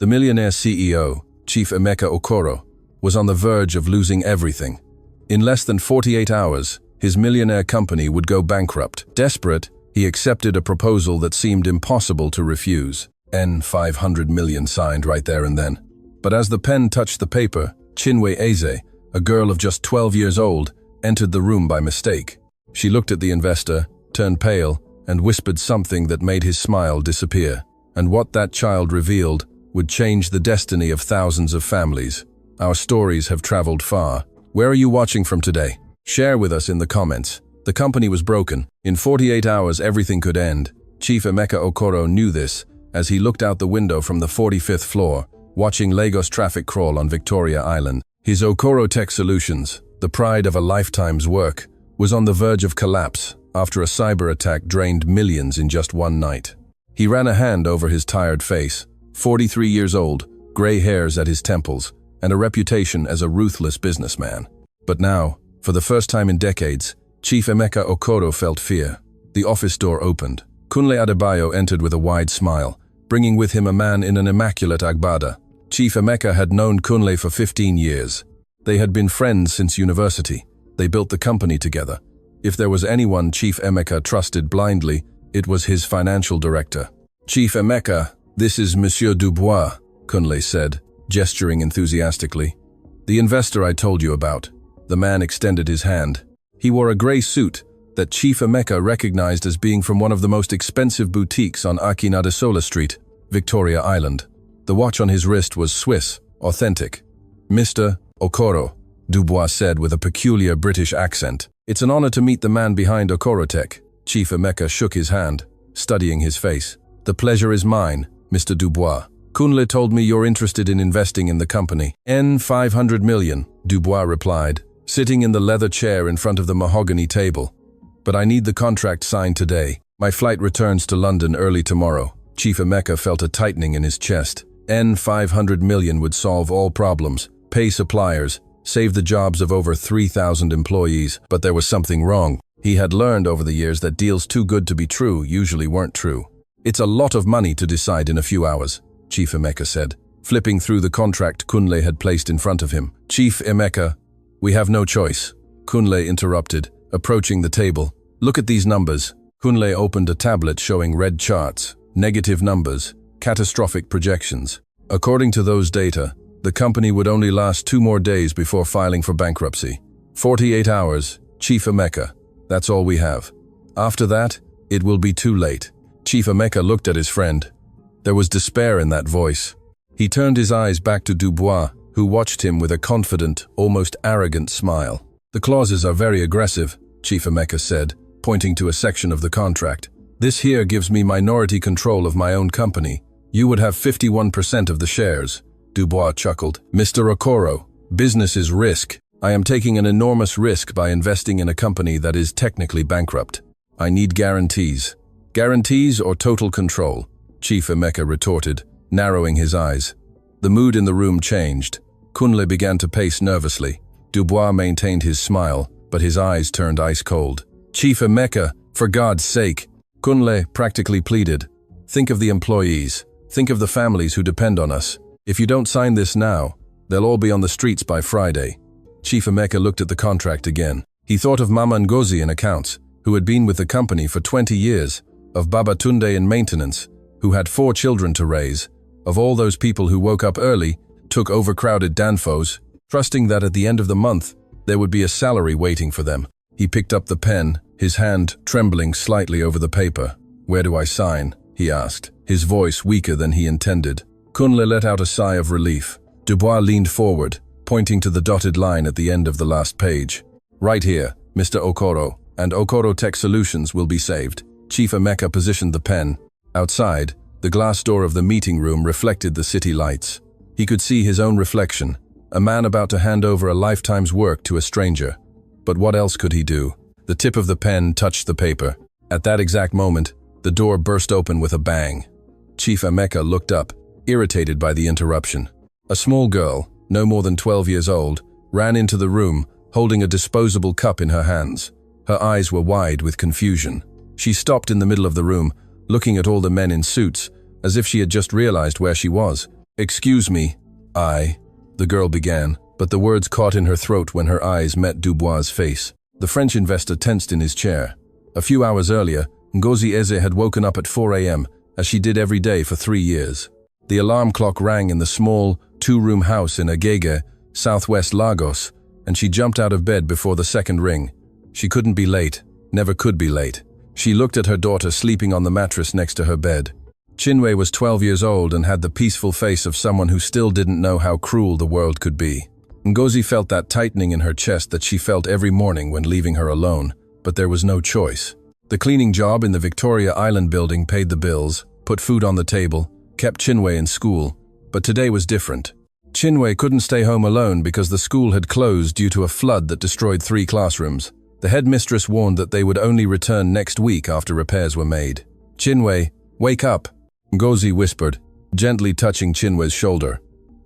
The Millionaire CEO, Chief Emeka Okoro, was on the verge of losing everything. In less than 48 hours, his Millionaire company would go bankrupt. Desperate, he accepted a proposal that seemed impossible to refuse. 500 million signed right there and then. But as the pen touched the paper, Chinwe Eze, a girl of just 12 years old, entered the room by mistake. She looked at the investor, turned pale, and whispered something that made his smile disappear. And what that child revealed would change the destiny of thousands of families. Our stories have traveled far. Where are you watching from today? Share with us in the comments. The company was broken. In 48 hours everything could end. Chief Emeka Okoro knew this as he looked out the window from the 45th floor, watching Lagos traffic crawl on Victoria Island. His Okoro Tech Solutions, the pride of a lifetime's work, was on the verge of collapse after a cyber attack drained millions in just one night. He ran a hand over his tired face. 43 years old, gray hairs at his temples, and a reputation as a ruthless businessman. But now, for the first time in decades, Chief Emeka Okoro felt fear. The office door opened. Kunle Adebayo entered with a wide smile, bringing with him a man in an immaculate agbada. Chief Emeka had known Kunle for 15 years. They had been friends since university. They built the company together. If there was anyone Chief Emeka trusted blindly, it was his financial director. Chief Emeka, this is Monsieur Dubois, Kunle said, gesturing enthusiastically. The investor I told you about. The man extended his hand. He wore a gray suit that Chief Emeka recognized as being from one of the most expensive boutiques on Akinadasola Street, Victoria Island. The watch on his wrist was Swiss, authentic. Mr. Okoro, Dubois said with a peculiar British accent. It's an honor to meet the man behind Okoro Tech. Chief Emeka shook his hand, studying his face. The pleasure is mine, Mr. Dubois. Kunle told me you're interested in investing in the company. 500 million, Dubois replied, sitting in the leather chair in front of the mahogany table. But I need the contract signed today. My flight returns to London early tomorrow. Chief Emeka felt a tightening in his chest. 500 million would solve all problems, pay suppliers, save the jobs of over 3,000 employees. But there was something wrong. He had learned over the years that deals too good to be true usually weren't true. It's a lot of money to decide in a few hours, Chief Emeka said, flipping through the contract Kunle had placed in front of him. Chief Emeka, we have no choice, Kunle interrupted, approaching the table. Look at these numbers. Kunle opened a tablet showing red charts, negative numbers, catastrophic projections. According to those data, the company would only last 2 more days before filing for bankruptcy. 48 hours, Chief Emeka. That's all we have. After that, it will be too late. Chief Emeka looked at his friend. There was despair in that voice. He turned his eyes back to Dubois, who watched him with a confident, almost arrogant smile. The clauses are very aggressive, Chief Emeka said, pointing to a section of the contract. This here gives me minority control of my own company. You would have 51% of the shares. Dubois chuckled. Mr. Okoro, business is risk. I am taking an enormous risk by investing in a company that is technically bankrupt. I need guarantees. Guarantees or total control? Chief Emeka retorted, narrowing his eyes. The mood in the room changed. Kunle began to pace nervously. Dubois maintained his smile, but his eyes turned ice cold. Chief Emeka, for God's sake, Kunle practically pleaded. Think of the employees. Think of the families who depend on us. If you don't sign this now, they'll all be on the streets by Friday. Chief Emeka looked at the contract again. He thought of Mama Ngozi in accounts, who had been with the company for 20 years, of Baba Tunde in maintenance, who had 4 children to raise, of all those people who woke up early, took overcrowded danfos, trusting that at the end of the month, there would be a salary waiting for them. He picked up the pen, his hand trembling slightly over the paper. Where do I sign? He asked, his voice weaker than he intended. Kunle let out a sigh of relief. Dubois leaned forward, pointing to the dotted line at the end of the last page. Right here, Mr. Okoro, and Okoro Tech Solutions will be saved. Chief Emeka positioned the pen. Outside, the glass door of the meeting room reflected the city lights. He could see his own reflection, a man about to hand over a lifetime's work to a stranger. But what else could he do? The tip of the pen touched the paper. At that exact moment, the door burst open with a bang. Chief Emeka looked up, irritated by the interruption. A small girl, no more than 12 years old, ran into the room, holding a disposable cup in her hands. Her eyes were wide with confusion. She stopped in the middle of the room, looking at all the men in suits, as if she had just realized where she was. Excuse me, the girl began, but the words caught in her throat when her eyes met Dubois' face. The French investor tensed in his chair. A few hours earlier, Ngozi Eze had woken up at 4 a.m., as she did every day for 3 years. The alarm clock rang in the small, two-room house in Agege, southwest Lagos, and she jumped out of bed before the second ring. She couldn't be late, never could be late. She looked at her daughter sleeping on the mattress next to her bed. Chinwe was 12 years old and had the peaceful face of someone who still didn't know how cruel the world could be. Ngozi felt that tightening in her chest that she felt every morning when leaving her alone, but there was no choice. The cleaning job in the Victoria Island building paid the bills, put food on the table, kept Chinwe in school, but today was different. Chinwe couldn't stay home alone because the school had closed due to a flood that destroyed 3 classrooms. The headmistress warned that they would only return next week after repairs were made. "Chinwe, wake up," Ngozi whispered, gently touching Chinwe's shoulder.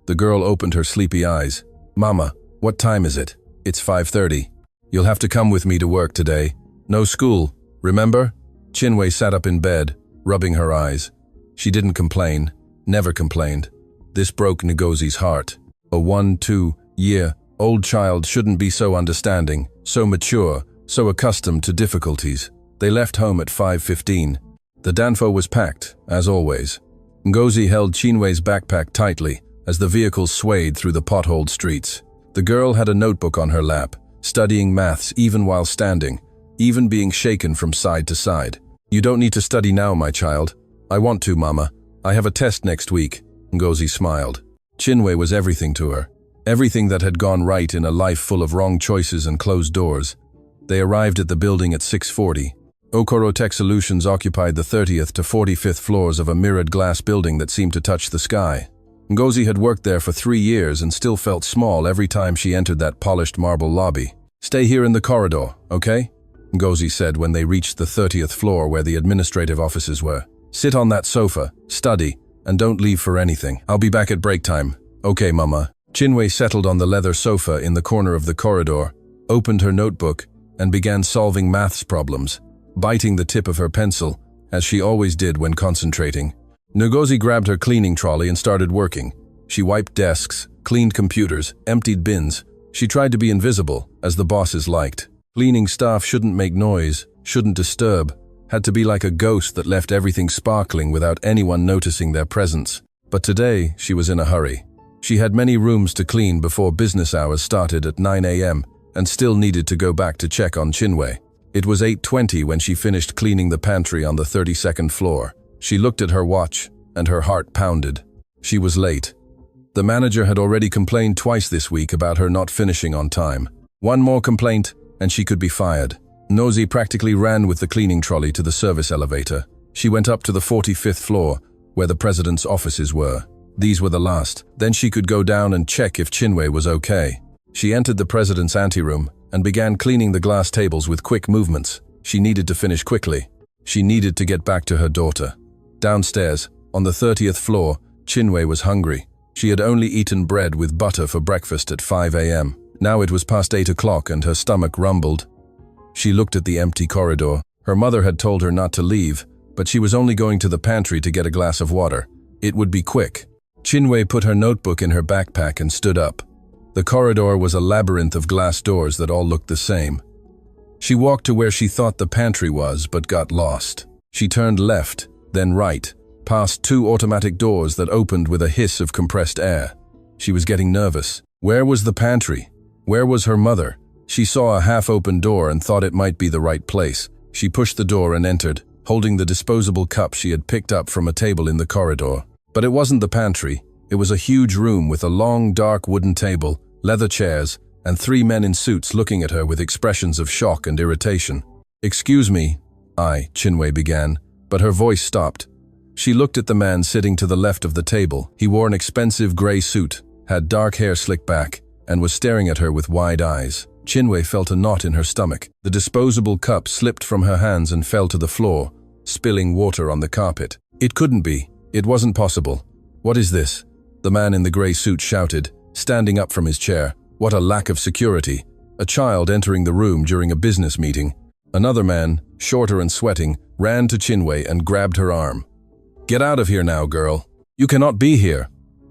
The girl opened her sleepy eyes. "Mama, what time is it?" "It's 5:30. You'll have to come with me to work today. No school, remember?" Chinwe sat up in bed, rubbing her eyes. She didn't complain, never complained. This broke Ngozi's heart. A 1-2-year-old child shouldn't be so understanding, so mature, so accustomed to difficulties. They left home at 5:15. The danfo was packed, as always. Ngozi held Chinwe's backpack tightly as the vehicle swayed through the potholed streets. The girl had a notebook on her lap, studying maths even while standing, even being shaken from side to side. "You don't need to study now, my child." "I want to, Mama. I have a test next week." Ngozi smiled. Chinwe was everything to her. Everything that had gone right in a life full of wrong choices and closed doors. They arrived at the building at 6:40. Okoro Tech Solutions occupied the 30th to 45th floors of a mirrored glass building that seemed to touch the sky. Ngozi had worked there for 3 years and still felt small every time she entered that polished marble lobby. "Stay here in the corridor, okay?" Ngozi said when they reached the 30th floor where the administrative offices were. "Sit on that sofa, study, and don't leave for anything. I'll be back at break time." "Okay, Mama." Chinwe settled on the leather sofa in the corner of the corridor, opened her notebook, and began solving maths problems, biting the tip of her pencil, as she always did when concentrating. Ngozi grabbed her cleaning trolley and started working. She wiped desks, cleaned computers, emptied bins. She tried to be invisible, as the bosses liked. Cleaning staff shouldn't make noise, shouldn't disturb, had to be like a ghost that left everything sparkling without anyone noticing their presence. But today, she was in a hurry. She had many rooms to clean before business hours started at 9 a.m. and still needed to go back to check on Chinwe. It was 8:20 when she finished cleaning the pantry on the 32nd floor. She looked at her watch, and her heart pounded. She was late. The manager had already complained twice this week about her not finishing on time. One more complaint, and she could be fired. Ngozi practically ran with the cleaning trolley to the service elevator. She went up to the 45th floor, where the president's offices were. These were the last. Then she could go down and check if Chinwe was okay. She entered the president's anteroom and began cleaning the glass tables with quick movements. She needed to finish quickly. She needed to get back to her daughter. Downstairs, on the 30th floor, Chinwe was hungry. She had only eaten bread with butter for breakfast at 5 a.m. Now it was past 8 o'clock and her stomach rumbled. She looked at the empty corridor. Her mother had told her not to leave, but she was only going to the pantry to get a glass of water. It would be quick. Chinwe put her notebook in her backpack and stood up. The corridor was a labyrinth of glass doors that all looked the same. She walked to where she thought the pantry was, but got lost. She turned left, then right, past 2 automatic doors that opened with a hiss of compressed air. She was getting nervous. Where was the pantry? Where was her mother? She saw a half-open door and thought it might be the right place. She pushed the door and entered, holding the disposable cup she had picked up from a table in the corridor. But it wasn't the pantry. It was a huge room with a long, dark wooden table, leather chairs, and 3 men in suits looking at her with expressions of shock and irritation. "Excuse me," Chinwe began, but her voice stopped. She looked at the man sitting to the left of the table. He wore an expensive gray suit, had dark hair slicked back, and was staring at her with wide eyes. Chinwe felt a knot in her stomach. The disposable cup slipped from her hands and fell to the floor, spilling water on the carpet. It couldn't be. It wasn't possible. "What is this?" the man in the gray suit shouted, standing up from his chair. What a lack of security. A child entering the room during a business meeting. Another man, shorter and sweating, ran to Chinwe and grabbed her arm. "Get out of here now, girl. You cannot be here."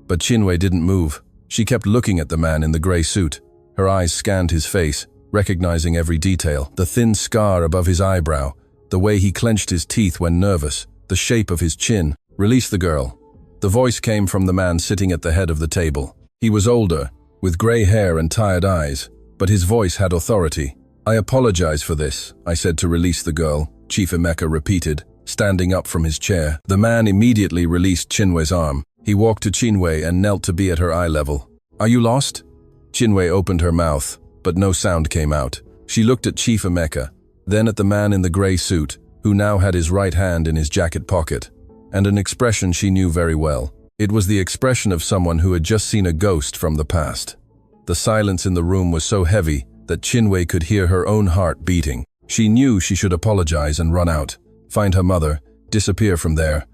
But Chinwe didn't move. She kept looking at the man in the gray suit. Her eyes scanned his face, recognizing every detail. The thin scar above his eyebrow, the way he clenched his teeth when nervous, the shape of his chin. "Release the girl." The voice came from the man sitting at the head of the table. He was older, with gray hair and tired eyes, but his voice had authority. "I apologize for this," I said to release the girl, Chief Emeka repeated, standing up from his chair. The man immediately released Chinwe's arm. He walked to Chinwe and knelt to be at her eye level. "Are you lost?" Chinwe opened her mouth, but no sound came out. She looked at Chief Emeka, then at the man in the gray suit, who now had his right hand in his jacket pocket, and an expression she knew very well. It was the expression of someone who had just seen a ghost from the past. The silence in the room was so heavy that Chinwe could hear her own heart beating. She knew she should apologize and run out, find her mother, disappear from there,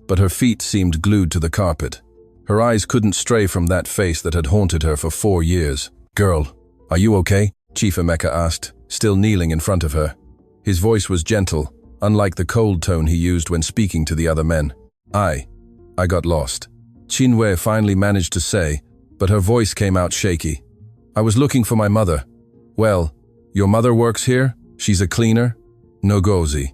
but her feet seemed glued to the carpet. Her eyes couldn't stray from that face that had haunted her for 4 years. "Girl, are you okay?" Chief Emeka asked, still kneeling in front of her. His voice was gentle, unlike the cold tone he used when speaking to the other men. I got lost," Chinwe finally managed to say, but her voice came out shaky. "I was looking for my mother." "Well, your mother works here? She's a cleaner?" "Nogozi.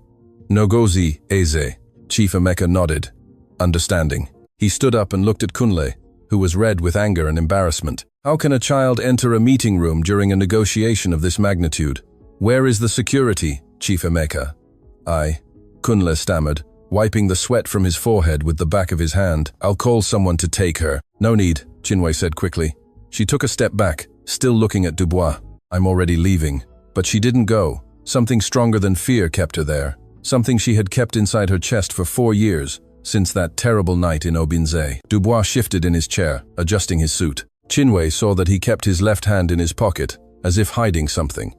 Nogozi Eze." Chief Emeka nodded, understanding. He stood up and looked at Kunle, who was red with anger and embarrassment. How can a child enter a meeting room during a negotiation of this magnitude? "Where is the security, Chief Emeka?" Kunle stammered, wiping the sweat from his forehead with the back of his hand. "I'll call someone to take her." "No need," Chinwe said quickly. She took a step back, still looking at Dubois. "I'm already leaving." But she didn't go. Something stronger than fear kept her there. Something she had kept inside her chest for 4 years, since that terrible night in Obinze. Dubois shifted in his chair, adjusting his suit. Chinwe saw that he kept his left hand in his pocket, as if hiding something.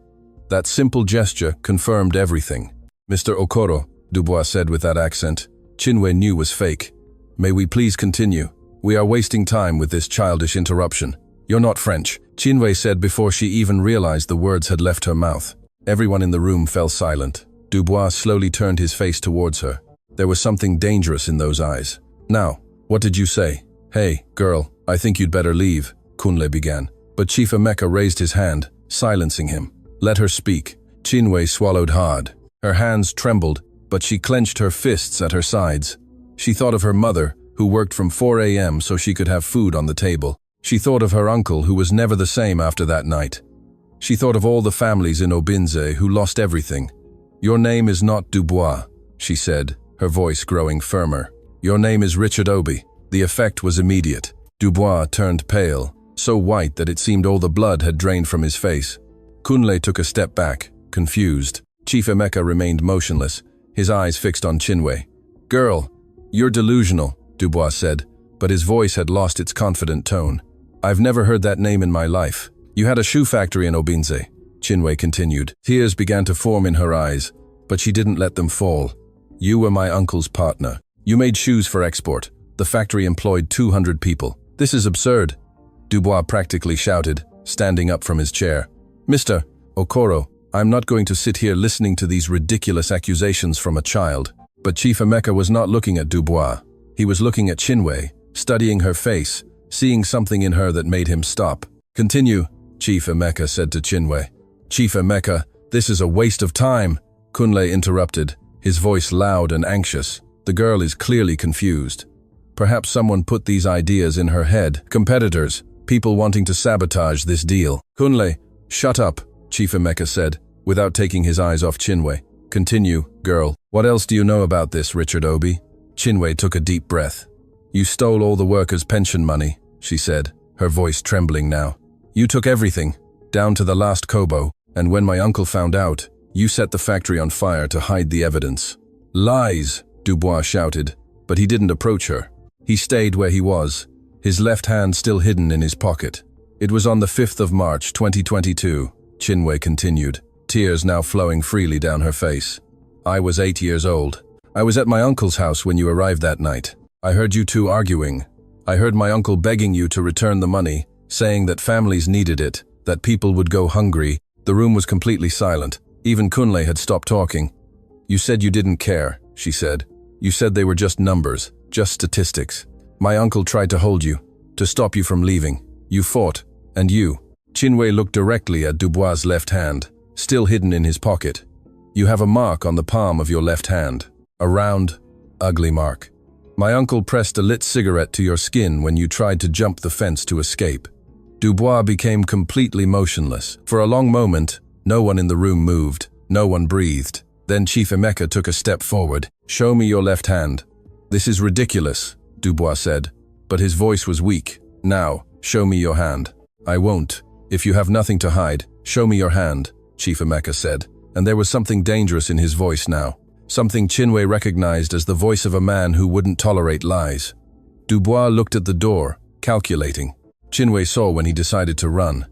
That simple gesture confirmed everything. "Mr. Okoro," Dubois said with that accent, Chinwe knew was fake. "May we please continue? We are wasting time with this childish interruption." "You're not French," Chinwe said before she even realized the words had left her mouth. Everyone in the room fell silent. Dubois slowly turned his face towards her. There was something dangerous in those eyes. "Now, what did you say?" "Hey, girl, I think you'd better leave," Kunle began. But Chief Emeka raised his hand, silencing him. "Let her speak." Chinwe swallowed hard. Her hands trembled, but she clenched her fists at her sides. She thought of her mother, who worked from 4 a.m. so she could have food on the table. She thought of her uncle, who was never the same after that night. She thought of all the families in Obinze who lost everything. "Your name is not Dubois," she said, her voice growing firmer. "Your name is Richard Obi." The effect was immediate. Dubois turned pale, so white that it seemed all the blood had drained from his face. Kunle took a step back, confused. Chief Emeka remained motionless, his eyes fixed on Chinwe. "Girl, you're delusional," Dubois said, but his voice had lost its confident tone. "I've never heard that name in my life." "You had a shoe factory in Obinze," Chinwe continued. Tears began to form in her eyes, but she didn't let them fall. "You were my uncle's partner. You made shoes for export. The factory employed 200 people. This is absurd," Dubois practically shouted, standing up from his chair. "Mr. Okoro, I'm not going to sit here listening to these ridiculous accusations from a child." But Chief Emeka was not looking at Dubois. He was looking at Chinwe, studying her face, seeing something in her that made him stop. "Continue," Chief Emeka said to Chinwe. "Chief Emeka, this is a waste of time," Kunle interrupted, his voice loud and anxious. "The girl is clearly confused. Perhaps someone put these ideas in her head. Competitors, people wanting to sabotage this deal." "Kunle, shut up," Chief Emeka said, without taking his eyes off Chinwe. "Continue, girl. What else do you know about this, Richard Obi?" Chinwe took a deep breath. "You stole all the workers' pension money," she said, her voice trembling now. "You took everything, down to the last kobo, and when my uncle found out, you set the factory on fire to hide the evidence." "Lies," Dubois shouted, but he didn't approach her. He stayed where he was, his left hand still hidden in his pocket. "It was on the 5th of March, 2022, Chinwe continued, tears now flowing freely down her face. "I was 8 years old. I was at my uncle's house when you arrived that night. I heard you two arguing. I heard my uncle begging you to return the money, saying that families needed it, that people would go hungry. The room was completely silent. Even Kunle had stopped talking. You said you didn't care," she said. "You said they were just numbers, just statistics. My uncle tried to hold you. to stop you from leaving. You fought, and you. Chinwei looked directly at Dubois' left hand, still hidden in his pocket. You have a mark on the palm of your left hand. A round, ugly mark. My uncle pressed a lit cigarette to your skin when you tried to jump the fence to escape. Dubois became completely motionless. For a long moment, no one in the room moved. No one breathed. Then Chief Emeka took a step forward. Show me your left hand. This is ridiculous, Dubois said, but his voice was weak. Now, show me your hand. I won't. If you have nothing to hide, show me your hand, Chief Emeka said, and there was something dangerous in his voice now. Something Chinwei recognized as the voice of a man who wouldn't tolerate lies. Dubois looked at the door, calculating. Chinwei saw when he decided to run.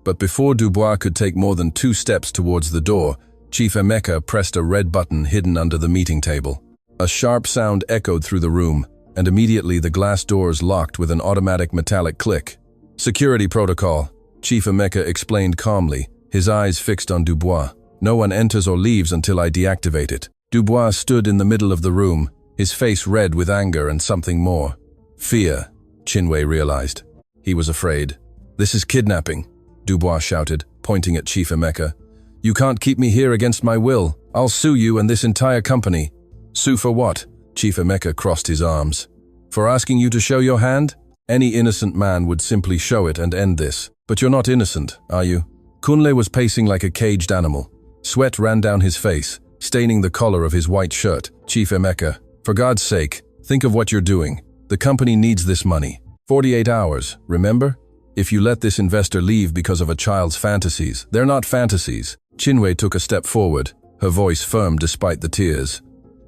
But before Dubois could take more than 2 steps towards the door, Chief Emeka pressed a red button hidden under the meeting table. A sharp sound echoed through the room, and immediately the glass doors locked with an automatic metallic click. Security protocol, Chief Emeka explained calmly, his eyes fixed on Dubois. No one enters or leaves until I deactivate it. Dubois stood in the middle of the room, his face red with anger and something more. Fear, Chinwei realized. He was afraid. This is kidnapping, Dubois shouted, pointing at Chief Emeka. You can't keep me here against my will. I'll sue you and this entire company. Sue for what? Chief Emeka crossed his arms. For asking you to show your hand? Any innocent man would simply show it and end this. But you're not innocent, are you? Kunle was pacing like a caged animal. Sweat ran down his face, staining the collar of his white shirt. Chief Emeka, for God's sake, think of what you're doing. The company needs this money. 48 hours, remember? If you let this investor leave because of a child's fantasies, they're not fantasies. Chinwei took a step forward, her voice firm despite the tears.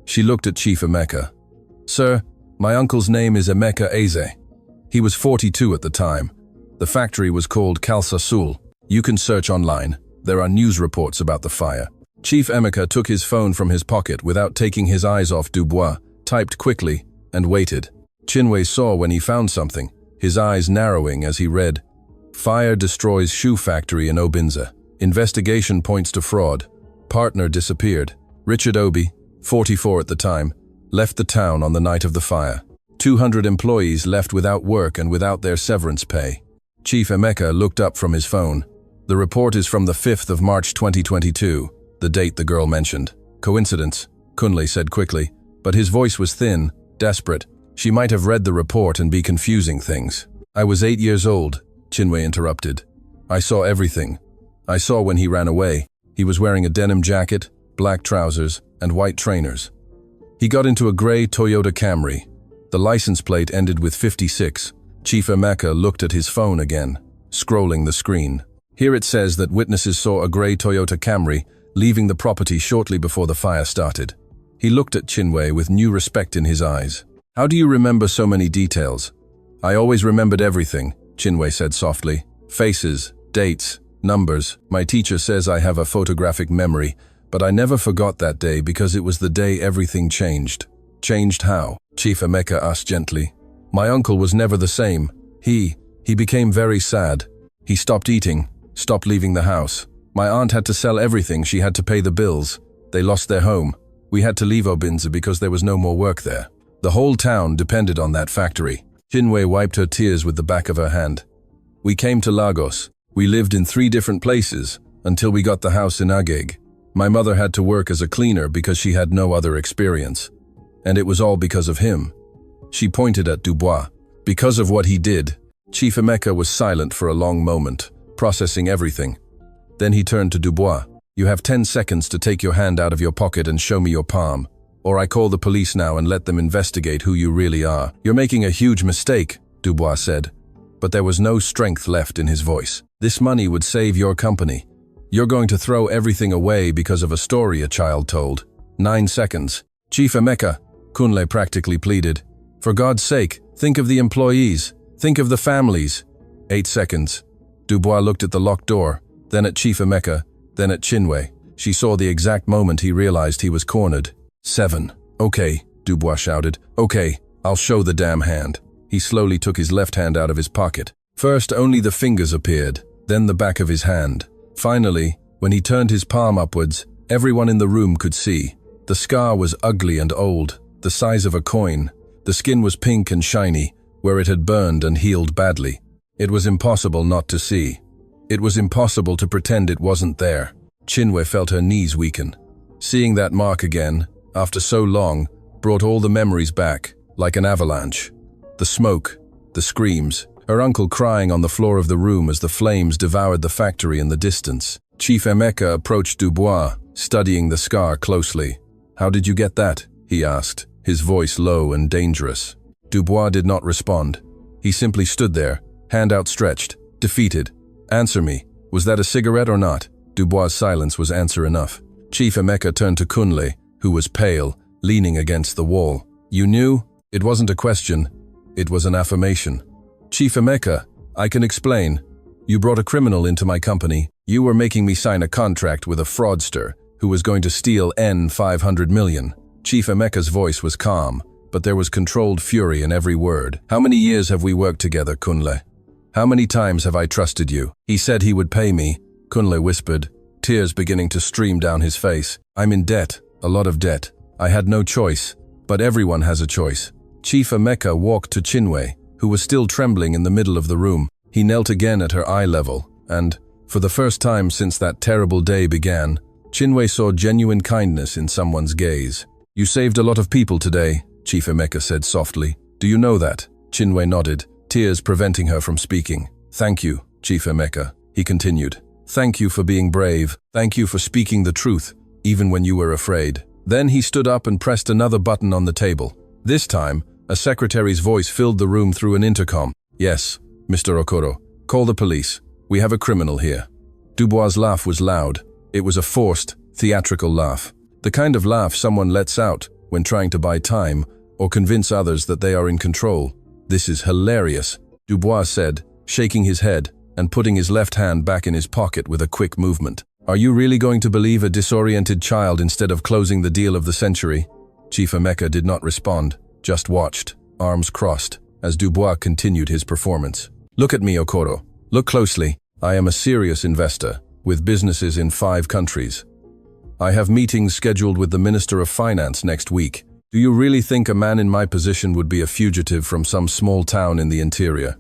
She looked at Chief Emeka. Sir, my uncle's name is Emeka Eze. He was 42 at the time. The factory was called Kalsa Sul. You can search online. There are news reports about the fire. Chief Emeka took his phone from his pocket without taking his eyes off Dubois, typed quickly, and waited. Chinwei saw when he found something, his eyes narrowing as he read. Fire destroys shoe factory in Obinza. Investigation points to fraud. Partner disappeared. Richard Obi, 44 at the time, left the town on the night of the fire. 200 employees left without work and without their severance pay. Chief Emeka looked up from his phone. The report is from the 5th of March 2022, the date the girl mentioned. Coincidence, Kunle said quickly, but his voice was thin, desperate. She might have read the report and be confusing things. I was 8 years old, Chinwei interrupted. I saw everything. I saw when he ran away. He was wearing a denim jacket, black trousers, and white trainers. He got into a gray Toyota Camry. The license plate ended with 56. Chief Emeka looked at his phone again, scrolling the screen. Here it says that witnesses saw a gray Toyota Camry leaving the property shortly before the fire started. He looked at Chinwei with new respect in his eyes. How do you remember so many details? I always remembered everything, Chinwei said softly. Faces, dates, numbers. My teacher says I have a photographic memory, but I never forgot that day because it was the day everything changed. Changed how? Chief Emeka asked gently. My uncle was never the same. He became very sad. He stopped eating, stopped leaving the house. My aunt had to sell everything. She had to pay the bills. They lost their home. We had to leave Obinza because there was no more work there. The whole town depended on that factory. Chinwei wiped her tears with the back of her hand. We came to Lagos. We lived in 3 different places until we got the house in Agege. My mother had to work as a cleaner because she had no other experience. And it was all because of him. She pointed at Dubois. Because of what he did. Chief Emeka was silent for a long moment, processing everything. Then he turned to Dubois. You have 10 seconds to take your hand out of your pocket and show me your palm. Or I call the police now and let them investigate who you really are. You're making a huge mistake, Dubois said. But there was no strength left in his voice. This money would save your company. You're going to throw everything away because of a story a child told. 9 seconds. Chief Emeka, Kunle practically pleaded. For God's sake, think of the employees. Think of the families. 8 seconds. Dubois looked at the locked door, then at Chief Emeka, then at Chinwei. She saw the exact moment he realized he was cornered. 7. Okay, Dubois shouted. Okay, I'll show the damn hand. He slowly took his left hand out of his pocket. First, only the fingers appeared, then the back of his hand. Finally, when he turned his palm upwards, everyone in the room could see. The scar was ugly and old, the size of a coin. The skin was pink and shiny, where it had burned and healed badly. It was impossible not to see. It was impossible to pretend it wasn't there. Chinwe felt her knees weaken. Seeing that mark again, after so long, brought all the memories back, like an avalanche. The smoke, the screams, her uncle crying on the floor of the room as the flames devoured the factory in the distance. Chief Emeka approached Dubois, studying the scar closely. "How did you get that?" he asked, his voice low and dangerous. Dubois did not respond. He simply stood there, hand outstretched, defeated. "Answer me, was that a cigarette or not?" Dubois' silence was answer enough. Chief Emeka turned to Kunle, who was pale, leaning against the wall. "You knew?" It wasn't a question, it was an affirmation. "Chief Emeka, I can explain. You brought a criminal into my company. You were making me sign a contract with a fraudster who was going to steal $500 million. Chief Emeka's voice was calm, but there was controlled fury in every word. "How many years have we worked together, Kunle? How many times have I trusted you? He said he would pay me," Kunle whispered, tears beginning to stream down his face. "I'm in debt, a lot of debt. I had no choice, but everyone has a choice." Chief Emeka walked to Chinwe, who was still trembling in the middle of the room. He knelt again at her eye level, and, for the first time since that terrible day began, Chinwe saw genuine kindness in someone's gaze. "You saved a lot of people today," Chief Emeka said softly. "Do you know that?" Chinwe nodded, tears preventing her from speaking. "Thank you, Chief Emeka," he continued. "Thank you for being brave. Thank you for speaking the truth, even when you were afraid." Then he stood up and pressed another button on the table. This time, a secretary's voice filled the room through an intercom. "Yes, Mr. Okoro, call the police. We have a criminal here." Dubois' laugh was loud. It was a forced, theatrical laugh. The kind of laugh someone lets out when trying to buy time or convince others that they are in control. "This is hilarious," Dubois said, shaking his head and putting his left hand back in his pocket with a quick movement. "Are you really going to believe a disoriented child instead of closing the deal of the century?" Chief Emeka did not respond, just watched, arms crossed, as Dubois continued his performance. "Look at me, Okoro. Look closely. I am a serious investor, with businesses in 5 countries. I have meetings scheduled with the Minister of Finance next week. Do you really think a man in my position would be a fugitive from some small town in the interior?"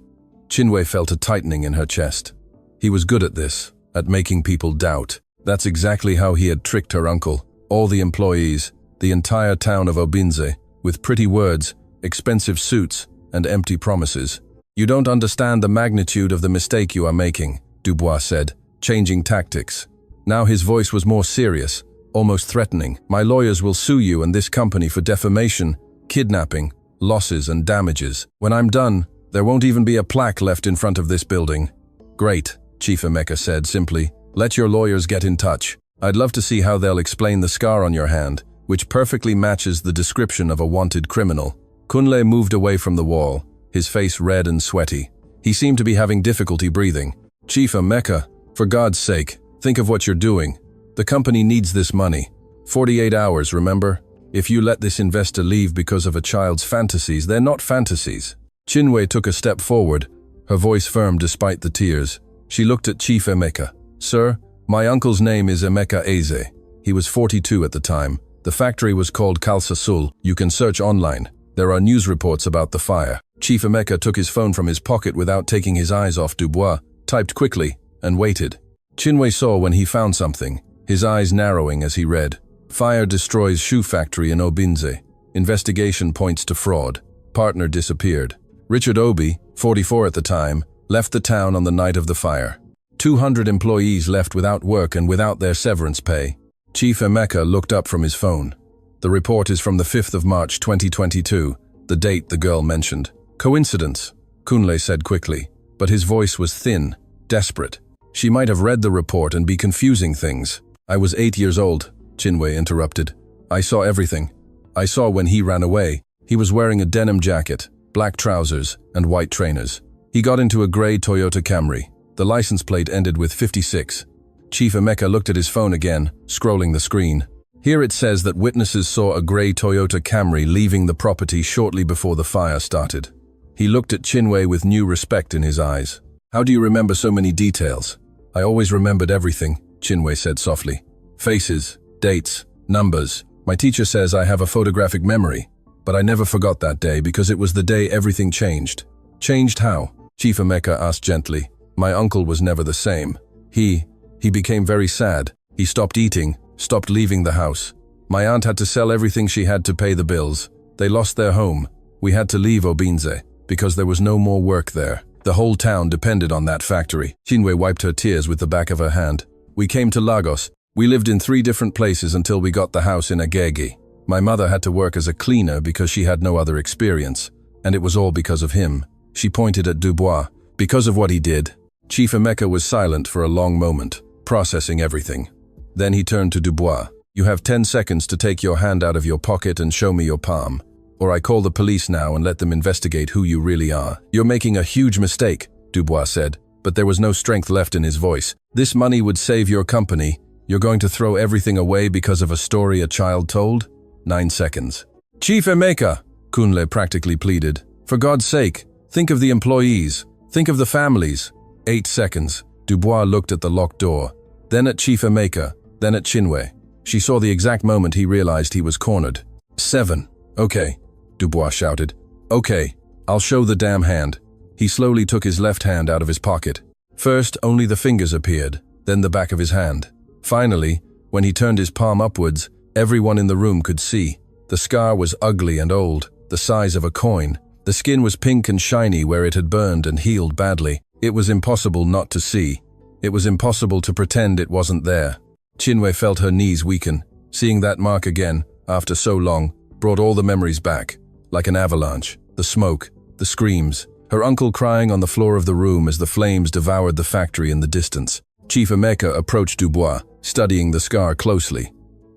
Chinwe felt a tightening in her chest. He was good at this, at making people doubt. That's exactly how he had tricked her uncle, all the employees, the entire town of Obinze, with pretty words, expensive suits, and empty promises. "You don't understand the magnitude of the mistake you are making," Dubois said, changing tactics. Now his voice was more serious, almost threatening. "My lawyers will sue you and this company for defamation, kidnapping, losses and damages. When I'm done, there won't even be a plaque left in front of this building." "Great," Chief Emeka said simply. "Let your lawyers get in touch. I'd love to see how they'll explain the scar on your hand, which perfectly matches the description of a wanted criminal." Kunle moved away from the wall, his face red and sweaty. He seemed to be having difficulty breathing. "Chief Emeka, for God's sake, think of what you're doing. The company needs this money. 48 hours, remember? If you let this investor leave because of a child's fantasies, they're not fantasies." Chinwe took a step forward, her voice firm despite the tears. She looked at Chief Emeka. "Sir, my uncle's name is Emeka Eze. He was 42 at the time. The factory was called Kalsasul. You can search online. There are news reports about the fire." Chief Emeka took his phone from his pocket without taking his eyes off Dubois, typed quickly, and waited. Chinwe saw when he found something, his eyes narrowing as he read. "Fire destroys shoe factory in Obinze. Investigation points to fraud. Partner disappeared. Richard Obi, 44 at the time, left the town on the night of the fire. 200 employees left without work and without their severance pay." Chief Emeka looked up from his phone. "The report is from the 5th of March 2022, the date the girl mentioned." "Coincidence," Kunle said quickly, but his voice was thin, desperate. "She might have read the report and be confusing things." "I was 8 years old," Chinwe interrupted. "I saw everything. I saw when he ran away. He was wearing a denim jacket, black trousers, and white trainers. He got into a gray Toyota Camry. The license plate ended with 56. Chief Emeka looked at his phone again, scrolling the screen. Here it says that witnesses saw a gray Toyota Camry leaving the property shortly before the fire started. He looked at Chinwe with new respect in his eyes. "How do you remember so many details?" "I always remembered everything," Chinwe said softly. "Faces, dates, numbers. My teacher says I have a photographic memory, but I never forgot that day because it was the day everything changed. Changed how? Chief Emeka asked gently. My uncle was never the same. He became very sad. He stopped eating, stopped leaving the house. My aunt had to sell everything she had to pay the bills. They lost their home. We had to leave Obinze because there was no more work there. The whole town depended on that factory. Chinwe wiped her tears with the back of her hand. We came to Lagos. We lived in 3 different places until we got the house in Agege. My mother had to work as a cleaner because she had no other experience. And it was all because of him. She pointed at Dubois. Because of what he did. Chief Emeka was silent for a long moment, processing everything. Then he turned to Dubois. You have 10 seconds to take your hand out of your pocket and show me your palm. Or I call the police now and let them investigate who you really are. You're making a huge mistake, Dubois said, but there was no strength left in his voice. This money would save your company. You're going to throw everything away because of a story a child told? 9 seconds. Chief Emeka, Kunle practically pleaded. For God's sake, think of the employees. Think of the families. 8 seconds. Dubois looked at the locked door, then at Chief Emeka, then at Chinwe. She saw the exact moment he realized he was cornered. 7. Okay, Dubois shouted. Okay, I'll show the damn hand. He slowly took his left hand out of his pocket. First, only the fingers appeared, then the back of his hand. Finally, when he turned his palm upwards, everyone in the room could see. The scar was ugly and old, the size of a coin. The skin was pink and shiny where it had burned and healed badly. It was impossible not to see. It was impossible to pretend it wasn't there. Chinwe felt her knees weaken. Seeing that mark again, after so long, brought all the memories back. Like an avalanche. The smoke, the screams, her uncle crying on the floor of the room as the flames devoured the factory in the distance. Chief Emeka approached Dubois, studying the scar closely.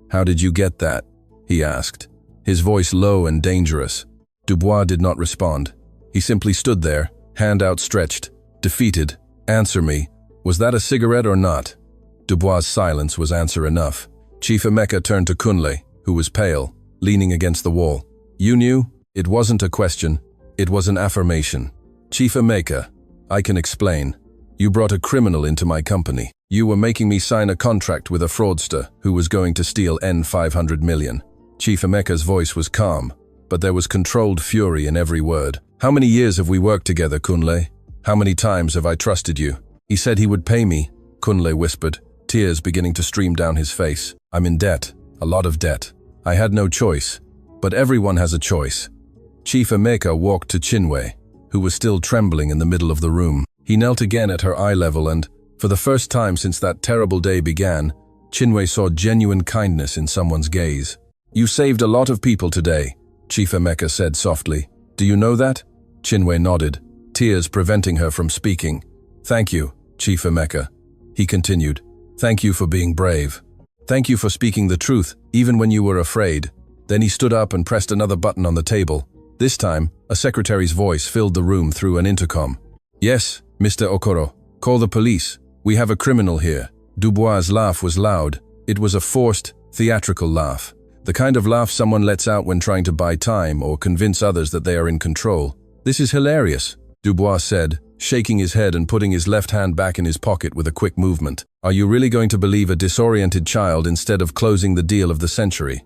How did you get that? He asked, his voice low and dangerous. Dubois did not respond. He simply stood there, hand outstretched, defeated. Answer me. Was that a cigarette or not? Dubois' silence was answer enough. Chief Emeka turned to Kunle, who was pale, leaning against the wall. You knew? It wasn't a question. It was an affirmation. Chief Emeka, I can explain. You brought a criminal into my company. You were making me sign a contract with a fraudster who was going to steal $500 million. Chief Emeka's voice was calm, but there was controlled fury in every word. How many years have we worked together, Kunle? How many times have I trusted you? He said he would pay me, Kunle whispered, tears beginning to stream down his face. I'm in debt, a lot of debt. I had no choice, but everyone has a choice. Chief Emeka walked to Chinwe, who was still trembling in the middle of the room. He knelt again at her eye level and, for the first time since that terrible day began, Chinwe saw genuine kindness in someone's gaze. You saved a lot of people today, Chief Emeka said softly. Do you know that? Chinwe nodded, tears preventing her from speaking. Thank you, Chief Emeka. He continued. Thank you for being brave. Thank you for speaking the truth, even when you were afraid. Then he stood up and pressed another button on the table. This time, a secretary's voice filled the room through an intercom. Yes, Mr. Okoro. Call the police. We have a criminal here. Dubois' laugh was loud. It was a forced, theatrical laugh. The kind of laugh someone lets out when trying to buy time or convince others that they are in control. This is hilarious, Dubois said, shaking his head and putting his left hand back in his pocket with a quick movement. Are you really going to believe a disoriented child instead of closing the deal of the century?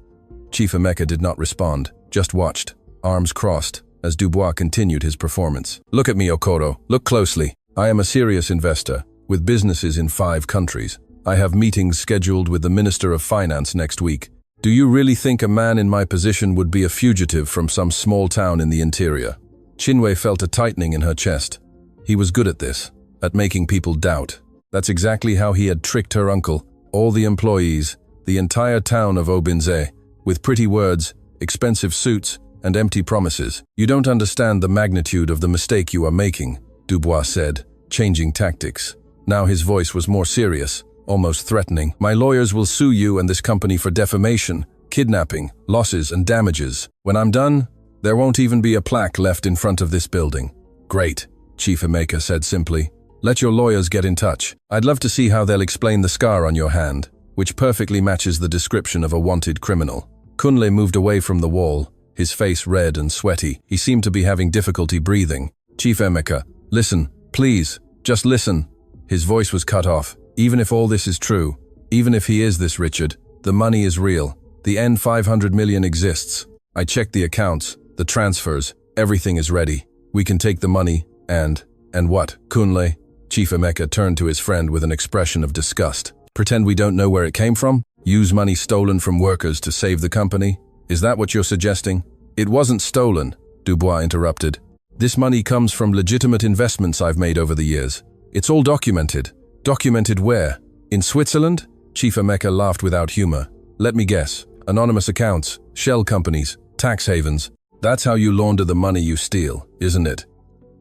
Chief Emeka did not respond, just watched, arms crossed, as Dubois continued his performance. Look at me, Okoro. Look closely. I am a serious investor, with businesses in 5 countries. I have meetings scheduled with the Minister of Finance next week. Do you really think a man in my position would be a fugitive from some small town in the interior? Chinwe felt a tightening in her chest. He was good at this, at making people doubt. That's exactly how he had tricked her uncle, all the employees, the entire town of Obinze, with pretty words, expensive suits, and empty promises. You don't understand the magnitude of the mistake you are making, Dubois said, changing tactics. Now his voice was more serious, almost threatening. My lawyers will sue you and this company for defamation, kidnapping, losses, and damages. When I'm done, there won't even be a plaque left in front of this building. Great, Chief Emeka said simply. Let your lawyers get in touch. I'd love to see how they'll explain the scar on your hand, which perfectly matches the description of a wanted criminal. Kunle moved away from the wall, his face red and sweaty. He seemed to be having difficulty breathing. Chief Emeka, listen, please, just listen. His voice was cut off. Even if all this is true, even if he is this Richard, the money is real. The $500 million exists. I checked the accounts, the transfers, everything is ready. We can take the money, And what, Kunle? Chief Emeka turned to his friend with an expression of disgust. Pretend we don't know where it came from? Use money stolen from workers to save the company? Is that what you're suggesting? It wasn't stolen, Dubois interrupted. This money comes from legitimate investments I've made over the years. It's all documented. Documented where? In Switzerland? Chief Emeka laughed without humor. Let me guess. Anonymous accounts, shell companies, tax havens. That's how you launder the money you steal, isn't it?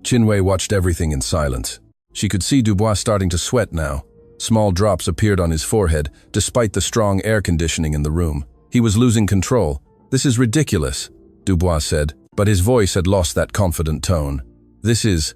Chinwe watched everything in silence. She could see Dubois starting to sweat now. Small drops appeared on his forehead, despite the strong air conditioning in the room. He was losing control. This is ridiculous, Dubois said, but his voice had lost that confident tone. This is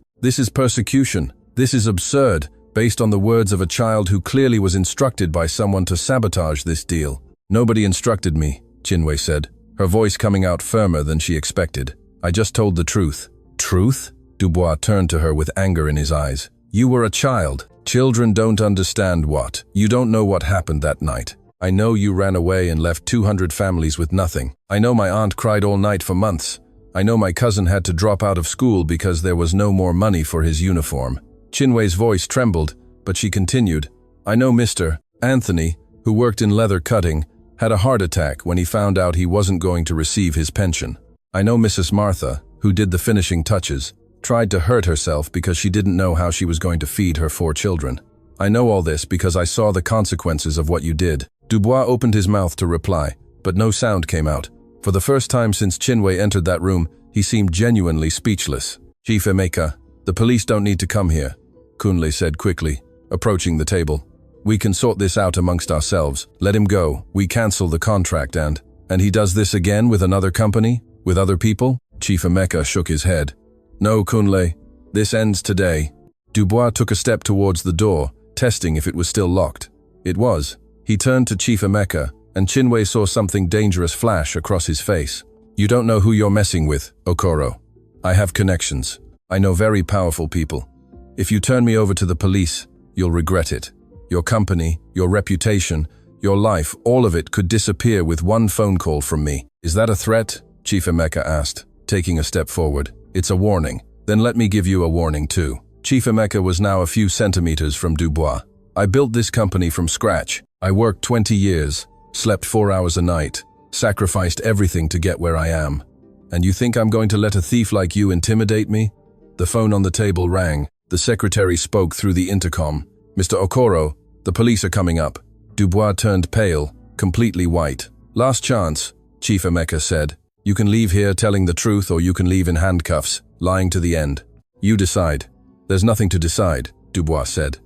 persecution. This is absurd, based on the words of a child who clearly was instructed by someone to sabotage this deal. Nobody instructed me, Chinwe said, her voice coming out firmer than she expected. I just told the truth. Truth? Dubois turned to her with anger in his eyes. You were a child. Children don't understand what. You don't know what happened that night. I know you ran away and left 200 families with nothing. I know my aunt cried all night for months. I know my cousin had to drop out of school because there was no more money for his uniform. Chinwe's voice trembled, but she continued. I know Mr. Anthony, who worked in leather cutting, had a heart attack when he found out he wasn't going to receive his pension. I know Mrs. Martha, who did the finishing touches, tried to hurt herself because she didn't know how she was going to feed her 4 children. I know all this because I saw the consequences of what you did. Dubois opened his mouth to reply, but no sound came out. For the first time since Chinwe entered that room, he seemed genuinely speechless. Chief Emeka, the police don't need to come here, Kunle said quickly, approaching the table. We can sort this out amongst ourselves. Let him go. We cancel the contract and he does this again with another company? With other people? Chief Emeka shook his head. No, Kunle. This ends today. Dubois took a step towards the door, testing if it was still locked. It was. He turned to Chief Emeka, and Chinwe saw something dangerous flash across his face. You don't know who you're messing with, Okoro. I have connections. I know very powerful people. If you turn me over to the police, you'll regret it. Your company, your reputation, your life, all of it could disappear with one phone call from me. Is that a threat? Chief Emeka asked, taking a step forward. It's a warning. Then let me give you a warning too. Chief Emeka was now a few centimeters from Dubois. I built this company from scratch. I worked 20 years, slept 4 hours a night, sacrificed everything to get where I am. And you think I'm going to let a thief like you intimidate me? The phone on the table rang. The secretary spoke through the intercom. Mr. Okoro, the police are coming up. Dubois turned pale, completely white. Last chance, Chief Emeka said. You can leave here telling the truth or you can leave in handcuffs, lying to the end. You decide. There's nothing to decide, Dubois said.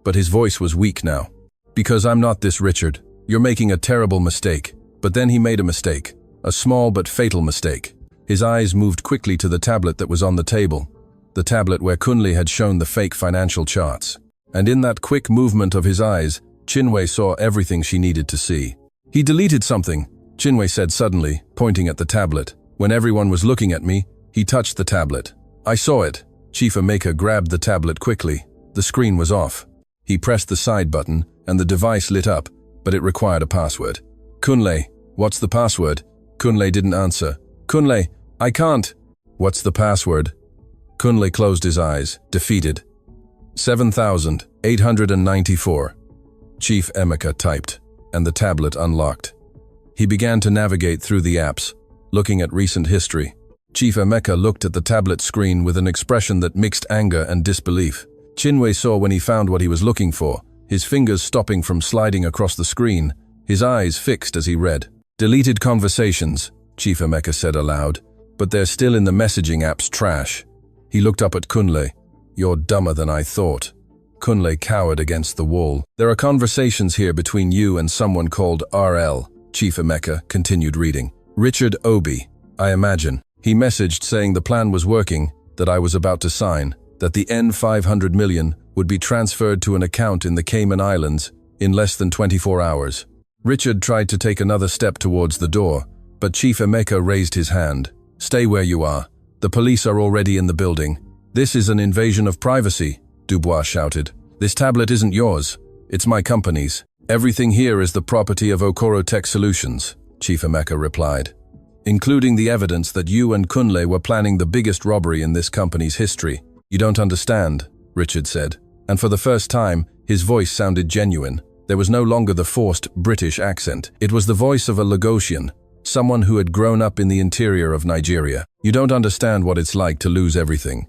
But his voice was weak now. Because I'm not this Richard. You're making a terrible mistake. But then he made a mistake. A small but fatal mistake. His eyes moved quickly to the tablet that was on the table. The tablet where Kunle had shown the fake financial charts. And in that quick movement of his eyes, Chinwe saw everything she needed to see. He deleted something, Chinwe said suddenly, pointing at the tablet. When everyone was looking at me, he touched the tablet. I saw it. Chief Emeka grabbed the tablet quickly. The screen was off. He pressed the side button, and the device lit up, but it required a password. Kunle, what's the password? Kunle didn't answer. Kunle, I can't. What's the password? Kunle closed his eyes, defeated. 7,894. Chief Emeka typed, and the tablet unlocked. He began to navigate through the apps, looking at recent history. Chief Emeka looked at the tablet screen with an expression that mixed anger and disbelief. Chinwe saw when he found what he was looking for, his fingers stopping from sliding across the screen, his eyes fixed as he read. Deleted conversations, Chief Emeka said aloud, but they're still in the messaging app's trash. He looked up at Kunle. You're dumber than I thought. Kunle cowered against the wall. There are conversations here between you and someone called RL, Chief Emeka continued reading. Richard Obi, I imagine. He messaged saying the plan was working, that I was about to sign, that the N500 million would be transferred to an account in the Cayman Islands in less than 24 hours. Richard tried to take another step towards the door, but Chief Emeka raised his hand. Stay where you are. The police are already in the building. This is an invasion of privacy, Dubois shouted. This tablet isn't yours. It's my company's. Everything here is the property of Okoro Tech Solutions, Chief Emeka replied, including the evidence that you and Kunle were planning the biggest robbery in this company's history. You don't understand, Richard said. And for the first time, his voice sounded genuine. There was no longer the forced British accent. It was the voice of a Lagosian, someone who had grown up in the interior of Nigeria. You don't understand what it's like to lose everything.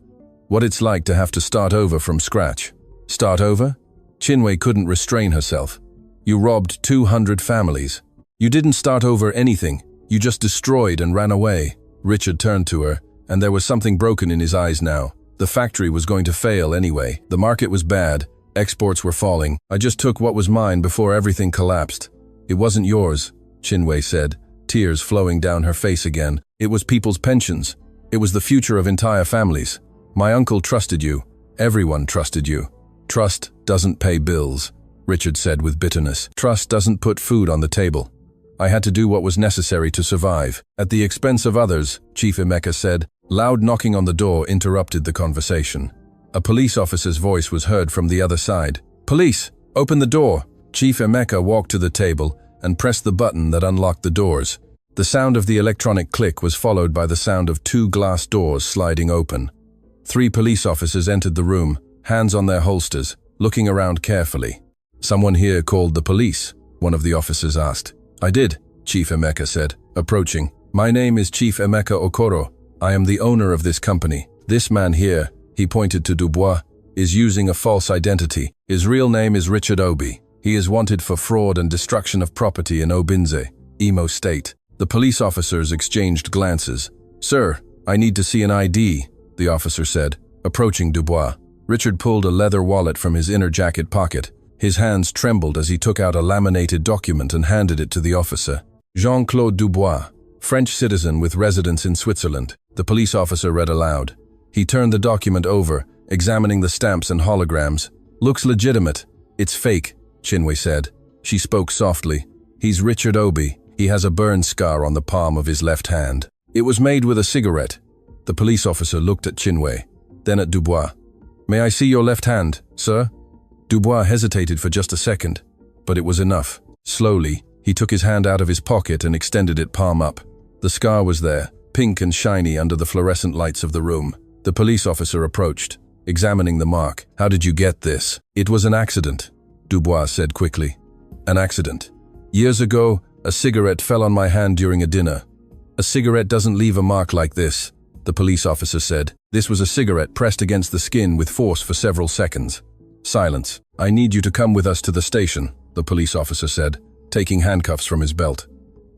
What it's like to have to start over from scratch. Start over? Chinwe couldn't restrain herself. You robbed 200 families. You didn't start over anything. You just destroyed and ran away. Richard turned to her, and there was something broken in his eyes now. The factory was going to fail anyway. The market was bad. Exports were falling. I just took what was mine before everything collapsed. It wasn't yours, Chinwe said, tears flowing down her face again. It was people's pensions. It was the future of entire families. My uncle trusted you. Everyone trusted you. Trust doesn't pay bills, Richard said with bitterness. Trust doesn't put food on the table. I had to do what was necessary to survive. At the expense of others, Chief Emeka said. Loud knocking on the door interrupted the conversation. A police officer's voice was heard from the other side. Police, open the door. Chief Emeka walked to the table and pressed the button that unlocked the doors. The sound of the electronic click was followed by the sound of 2 glass doors sliding open. 3 police officers entered the room, hands on their holsters, looking around carefully. Someone here called the police, one of the officers asked. I did, Chief Emeka said, approaching. My name is Chief Emeka Okoro. I am the owner of this company. This man here, he pointed to Dubois, is using a false identity. His real name is Richard Obi. He is wanted for fraud and destruction of property in Obinze, Imo State. The police officers exchanged glances. Sir, I need to see an ID, the officer said, approaching Dubois. Richard pulled a leather wallet from his inner jacket pocket. His hands trembled as he took out a laminated document and handed it to the officer. Jean-Claude Dubois, French citizen with residence in Switzerland, the police officer read aloud. He turned the document over, examining the stamps and holograms. Looks legitimate. It's fake, Chinwe said. She spoke softly. He's Richard Obi. He has a burn scar on the palm of his left hand. It was made with a cigarette. The police officer looked at Chinwe, then at Dubois. May I see your left hand, sir? Dubois hesitated for just a second, but it was enough. Slowly, he took his hand out of his pocket and extended it palm up. The scar was there, pink and shiny under the fluorescent lights of the room. The police officer approached, examining the mark. How did you get this? It was an accident, Dubois said quickly. An accident. Years ago, a cigarette fell on my hand during a dinner. A cigarette doesn't leave a mark like this, the police officer said. This was a cigarette pressed against the skin with force for several seconds. Silence. I need you to come with us to the station, the police officer said, taking handcuffs from his belt.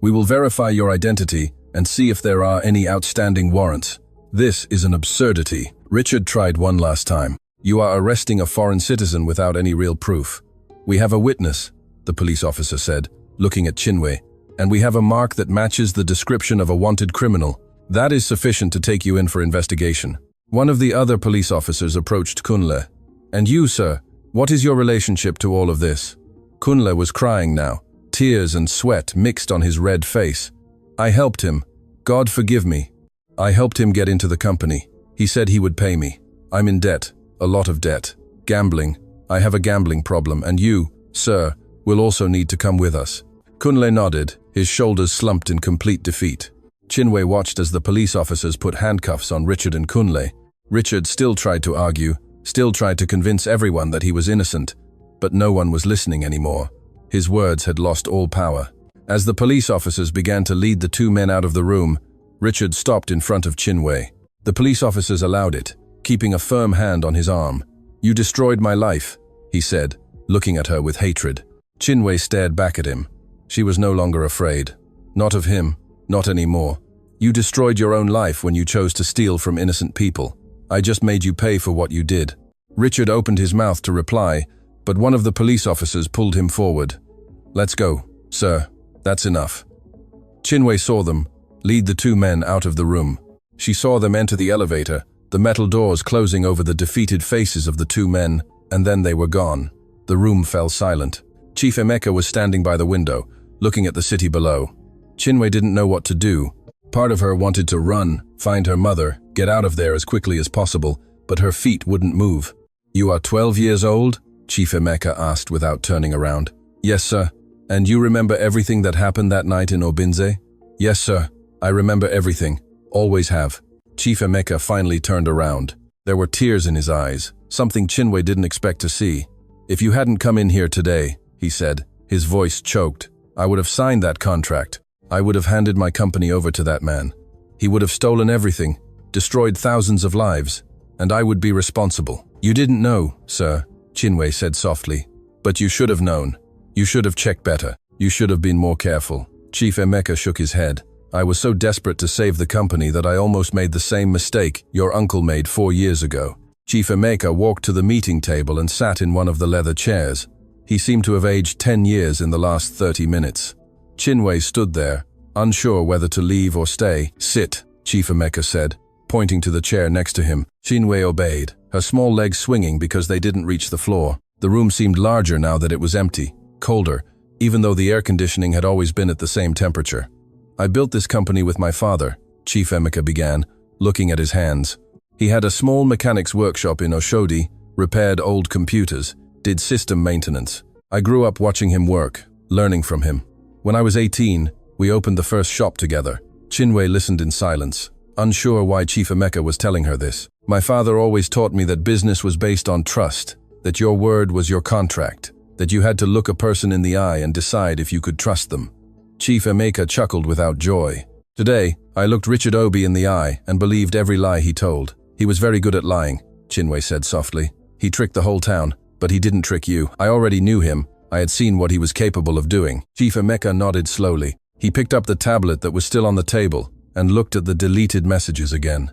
We will verify your identity and see if there are any outstanding warrants. This is an absurdity. Richard tried one last time. You are arresting a foreign citizen without any real proof. We have a witness, the police officer said, looking at Chinwe, and we have a mark that matches the description of a wanted criminal. That is sufficient to take you in for investigation. One of the other police officers approached Kunle. And you, sir, what is your relationship to all of this? Kunle was crying now, tears and sweat mixed on his red face. I helped him. God forgive me. I helped him get into the company. He said he would pay me. I'm in debt, a lot of debt. Gambling. I have a gambling problem, and you, sir, will also need to come with us. Kunle nodded, his shoulders slumped in complete defeat. Chinwe watched as the police officers put handcuffs on Richard and Kunle. Richard still tried to argue, still tried to convince everyone that he was innocent, but no one was listening anymore. His words had lost all power. As the police officers began to lead the 2 men out of the room, Richard stopped in front of Chinwe. The police officers allowed it, keeping a firm hand on his arm. You destroyed my life, he said, looking at her with hatred. Chinwe stared back at him. She was no longer afraid. Not of him, not anymore. You destroyed your own life when you chose to steal from innocent people. I just made you pay for what you did. Richard opened his mouth to reply, but one of the police officers pulled him forward. Let's go, sir. That's enough. Chinwe saw them lead the 2 men out of the room. She saw them enter the elevator, the metal doors closing over the defeated faces of the 2 men, and then they were gone. The room fell silent. Chief Emeka was standing by the window, looking at the city below. Chinwe didn't know what to do. Part of her wanted to run, find her mother, get out of there as quickly as possible, but her feet wouldn't move. You are 12 years old? Chief Emeka asked without turning around. Yes, sir. And you remember everything that happened that night in Obinze? Yes, sir. I remember everything. Always have. Chief Emeka finally turned around. There were tears in his eyes, something Chinwei didn't expect to see. "If you hadn't come in here today," he said, his voice choked, "I would have signed that contract. I would have handed my company over to that man. He would have stolen everything, destroyed thousands of lives, and I would be responsible." "You didn't know, sir," Chinwei said softly. "But you should have known. You should have checked better. You should have been more careful." Chief Emeka shook his head. "I was so desperate to save the company that I almost made the same mistake your uncle made 4 years ago." Chief Emeka walked to the meeting table and sat in one of the leather chairs. He seemed to have aged 10 years in the last 30 minutes. Chinwei stood there, unsure whether to leave or stay. "Sit," Chief Emeka said, pointing to the chair next to him. Chinwei obeyed, her small legs swinging because they didn't reach the floor. The room seemed larger now that it was empty, colder, even though the air conditioning had always been at the same temperature. "I built this company with my father," Chief Emeka began, looking at his hands. "He had a small mechanics workshop in Oshodi, repaired old computers, did system maintenance. I grew up watching him work, learning from him. When I was 18, we opened the first shop together." Chinwei listened in silence, unsure why Chief Emeka was telling her this. "My father always taught me that business was based on trust, that your word was your contract, that you had to look a person in the eye and decide if you could trust them." Chief Emeka chuckled without joy. "Today, I looked Richard Obi in the eye and believed every lie he told. He was very good at lying," Chinwei said softly. "He tricked the whole town, but he didn't trick you. I already knew him. I had seen what he was capable of doing." Chief Emeka nodded slowly. He picked up the tablet that was still on the table and looked at the deleted messages again.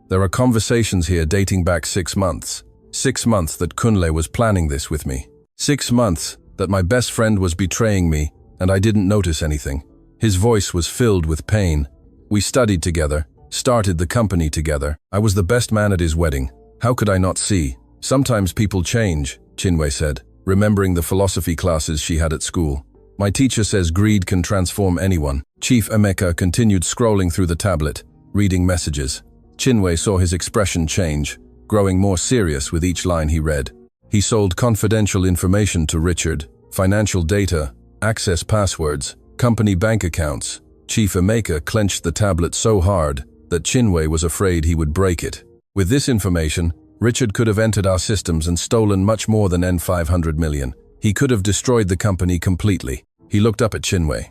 "There are conversations here dating back 6 months. 6 months that Kunle was planning this with me. 6 months that my best friend was betraying me and I didn't notice anything." His voice was filled with pain. "We studied together, started the company together. I was the best man at his wedding. How could I not see? Sometimes people change," Chinwei said, remembering the philosophy classes she had at school. "My teacher says greed can transform anyone." Chief Emeka continued scrolling through the tablet, reading messages. Chinwei saw his expression change, growing more serious with each line he read. He sold confidential information to Richard, financial data, access passwords, company bank accounts. Chief Emeka clenched the tablet so hard that Chinwei was afraid he would break it. With this information, Richard could have entered our systems and stolen much more than N500 million. He could have destroyed the company completely. He looked up at Chinwei.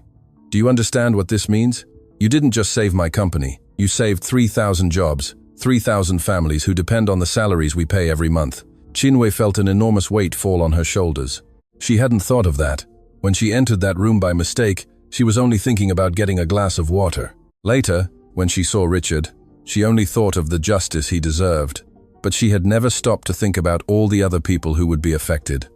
"Do you understand what this means? You didn't just save my company. You saved 3,000 jobs, 3,000 families who depend on the salaries we pay every month." Chinwei felt an enormous weight fall on her shoulders. She hadn't thought of that. When she entered that room by mistake, she was only thinking about getting a glass of water. Later, when she saw Richard, she only thought of the justice he deserved. But she had never stopped to think about all the other people who would be affected.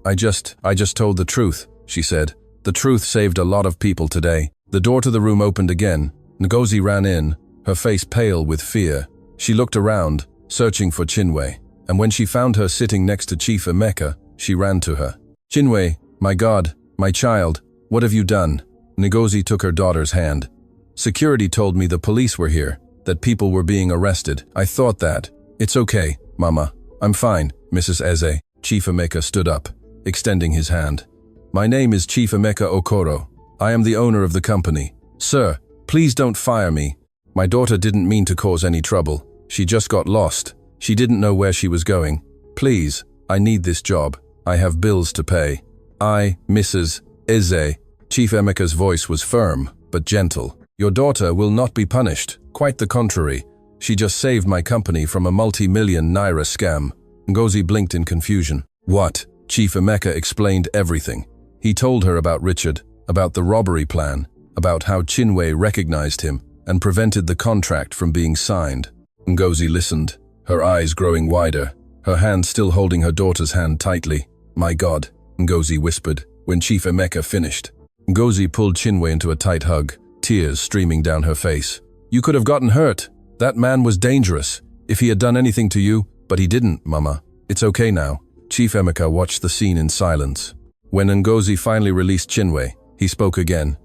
I just told the truth," she said. "The truth saved a lot of people today." The door to the room opened again. Ngozi ran in, her face pale with fear. She looked around, searching for Chinwei, and when she found her sitting next to Chief Emeka, she ran to her. "Chinwei, my God, my child, what have you done?" Ngozi took her daughter's hand. "Security told me the police were here, that people were being arrested. I thought that. It's okay, Mama. I'm fine, Mrs. Eze." Chief Emeka stood up, extending his hand. "My name is Chief Emeka Okoro. I am the owner of the company. Sir, please don't fire me. My daughter didn't mean to cause any trouble. She just got lost. She didn't know where she was going. Please, I need this job. I have bills to pay. I, Mrs. Eze." Chief Emeka's voice was firm, but gentle. "Your daughter will not be punished. Quite the contrary. She just saved my company from a multi-million naira scam." Ngozi blinked in confusion. "What?" Chief Emeka explained everything. He told her about Richard, about the robbery plan, about how Chinwei recognized him and prevented the contract from being signed. Ngozi listened, her eyes growing wider, her hand still holding her daughter's hand tightly. "My God," Ngozi whispered, when Chief Emeka finished. Ngozi pulled Chinwei into a tight hug, tears streaming down her face. "You could have gotten hurt. That man was dangerous. If he had done anything to you, but he didn't, Mama. It's okay now." Chief Emeka watched the scene in silence. When Ngozi finally released Chinwei, he spoke again.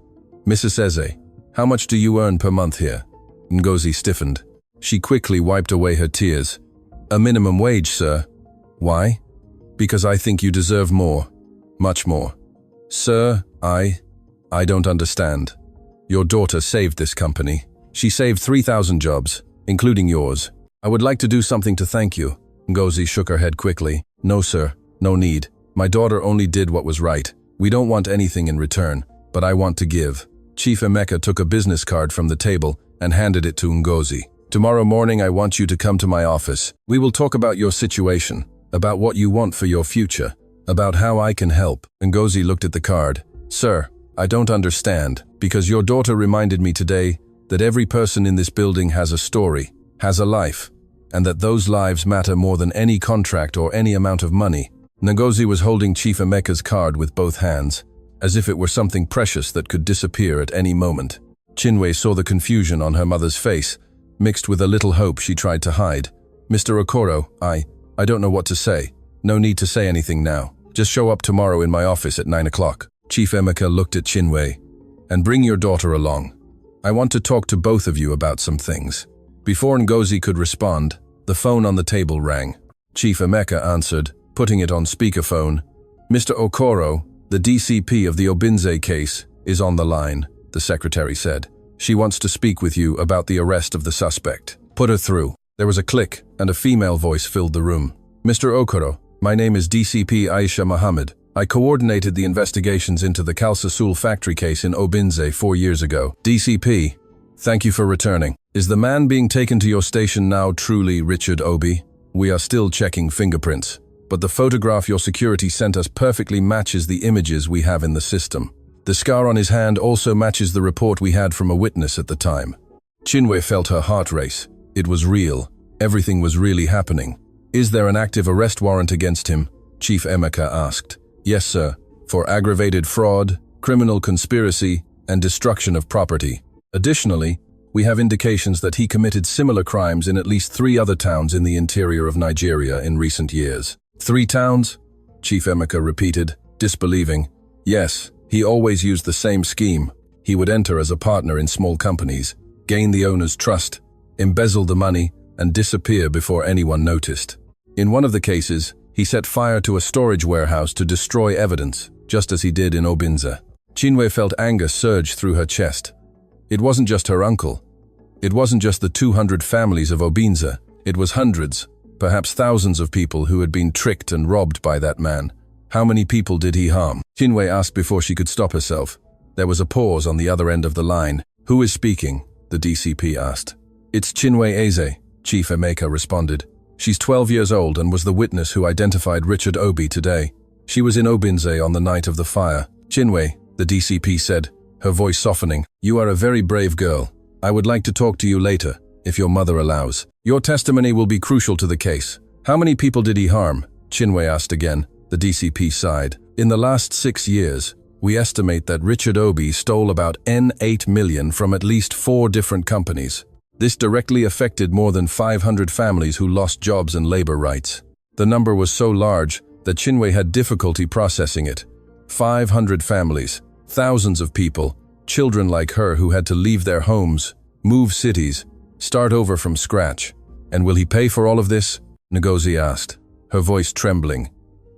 "Mrs. Eze, how much do you earn per month here?" Ngozi stiffened. She quickly wiped away her tears. "A minimum wage, sir." "Why?" "Because I think you deserve more. Much more." "Sir, I don't understand. Your daughter saved this company. She saved 3,000 jobs, including yours. I would like to do something to thank you. Ngozi shook her head quickly. No, sir. No need. My daughter only did what was right. We don't want anything in return, but I want to give. Chief Emeka took a business card from the table and handed it to Ngozi. Tomorrow morning I want you to come to my office. We will talk about your situation, about what you want for your future, about how I can help. Ngozi looked at the card. Sir, I don't understand, because your daughter reminded me today that every person in this building has a story, has a life, and that those lives matter more than any contract or any amount of money. Ngozi was holding Chief Emeka's card with both hands, as if it were something precious that could disappear at any moment. Chinwe saw the confusion on her mother's face, mixed with a little hope she tried to hide. Mr. Okoro, I don't know what to say. No need to say anything now. Just show up tomorrow in my office at 9 o'clock. Chief Emeka looked at Chinwe. And bring your daughter along. I want to talk to both of you about some things. Before Ngozi could respond, the phone on the table rang. Chief Emeka answered, putting it on speakerphone. Mr. Okoro, the DCP of the Obinze case, is on the line, the secretary said. She wants to speak with you about the arrest of the suspect. Put her through. There was a click, and a female voice filled the room. Mr. Okoro, my name is DCP Aisha Mohammed. I coordinated the investigations into the Kalsasul factory case in Obinze 4 years ago. DCP, thank you for returning. Is the man being taken to your station now truly Richard Obi? We are still checking fingerprints, but the photograph your security sent us perfectly matches the images we have in the system. The scar on his hand also matches the report we had from a witness at the time. Chinwe felt her heart race. It was real. Everything was really happening. Is there an active arrest warrant against him? Chief Emeka asked. Yes, sir. For aggravated fraud, criminal conspiracy, and destruction of property. Additionally, we have indications that he committed similar crimes in at least 3 other towns in the interior of Nigeria in recent years. 3 towns? Chief Emeka repeated, disbelieving. Yes. He always used the same scheme. He would enter as a partner in small companies, gain the owner's trust, embezzle the money, and disappear before anyone noticed. In one of the cases, he set fire to a storage warehouse to destroy evidence, just as he did in Obinze. Chinwe felt anger surge through her chest. It wasn't just her uncle. It wasn't just the 200 families of Obinze. It was hundreds, perhaps thousands of people who had been tricked and robbed by that man. How many people did he harm? Chinwe asked before she could stop herself. There was a pause on the other end of the line. Who is speaking? The DCP asked. It's Chinwe Eze, Chief Emeka responded. She's 12 years old and was the witness who identified Richard Obi today. She was in Obinze on the night of the fire. Chinwe, the DCP said, her voice softening. You are a very brave girl. I would like to talk to you later, if your mother allows. Your testimony will be crucial to the case. How many people did he harm? Chinwe asked again. The DCP sighed. In the last 6 years, we estimate that Richard Obi stole about N8 million from at least 4 different companies. This directly affected more than 500 families who lost jobs and labor rights. The number was so large that Chinwe had difficulty processing it. 500 families, thousands of people, children like her who had to leave their homes, move cities, start over from scratch. And will he pay for all of this? Ngozi asked, her voice trembling.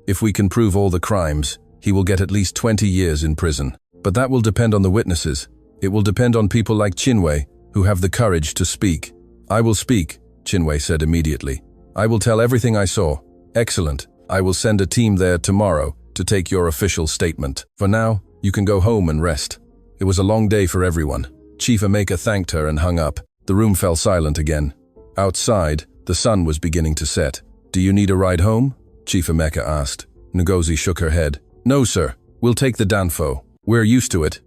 If we can prove all the crimes, he will get at least 20 years in prison. But that will depend on the witnesses. It will depend on people like Chinwe, who have the courage to speak. I will speak, Chinwe said immediately. I will tell everything I saw. Excellent. I will send a team there tomorrow to take your official statement. For now, you can go home and rest. It was a long day for everyone. Chief Emeka thanked her and hung up. The room fell silent again. Outside, the sun was beginning to set. Do you need a ride home? Chief Emeka asked. Ngozi shook her head. No, sir. We'll take the Danfo. We're used to it.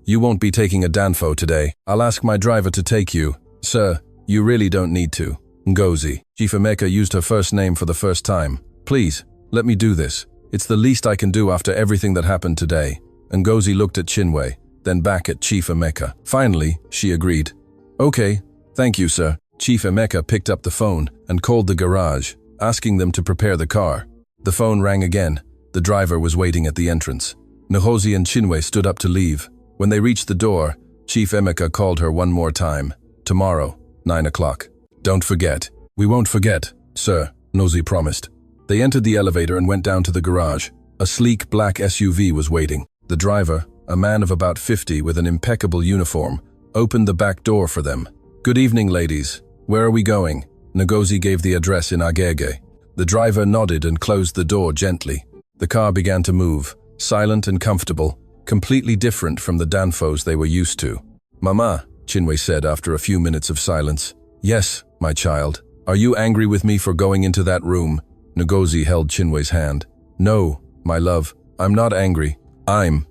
You won't be taking a Danfo today. I'll ask my driver to take you. Sir, you really don't need to. Ngozi. Chief Emeka used her first name for the first time. Please, let me do this. It's the least I can do after everything that happened today. Ngozi looked at Chinwe, then back at Chief Emeka. Finally, she agreed. Okay, thank you, sir. Chief Emeka picked up the phone and called the garage, asking them to prepare the car. The phone rang again. The driver was waiting at the entrance. Ngozi and Chinwe stood up to leave. When they reached the door, Chief Emeka called her one more time. Tomorrow, 9 o'clock. Don't forget. We won't forget, sir, Ngozi promised. They entered the elevator and went down to the garage. A sleek black SUV was waiting. The driver, a man of about 50 with an impeccable uniform, opened the back door for them. Good evening, ladies. Where are we going? Ngozi gave the address in Agege. The driver nodded and closed the door gently. The car began to move, silent and comfortable, completely different from the Danfos they were used to. "Mama," Chinwe said after a few minutes of silence. "Yes, my child. Are you angry with me for going into that room?" Ngozi held Chinwe's hand. "No, my love, I'm not angry. I'm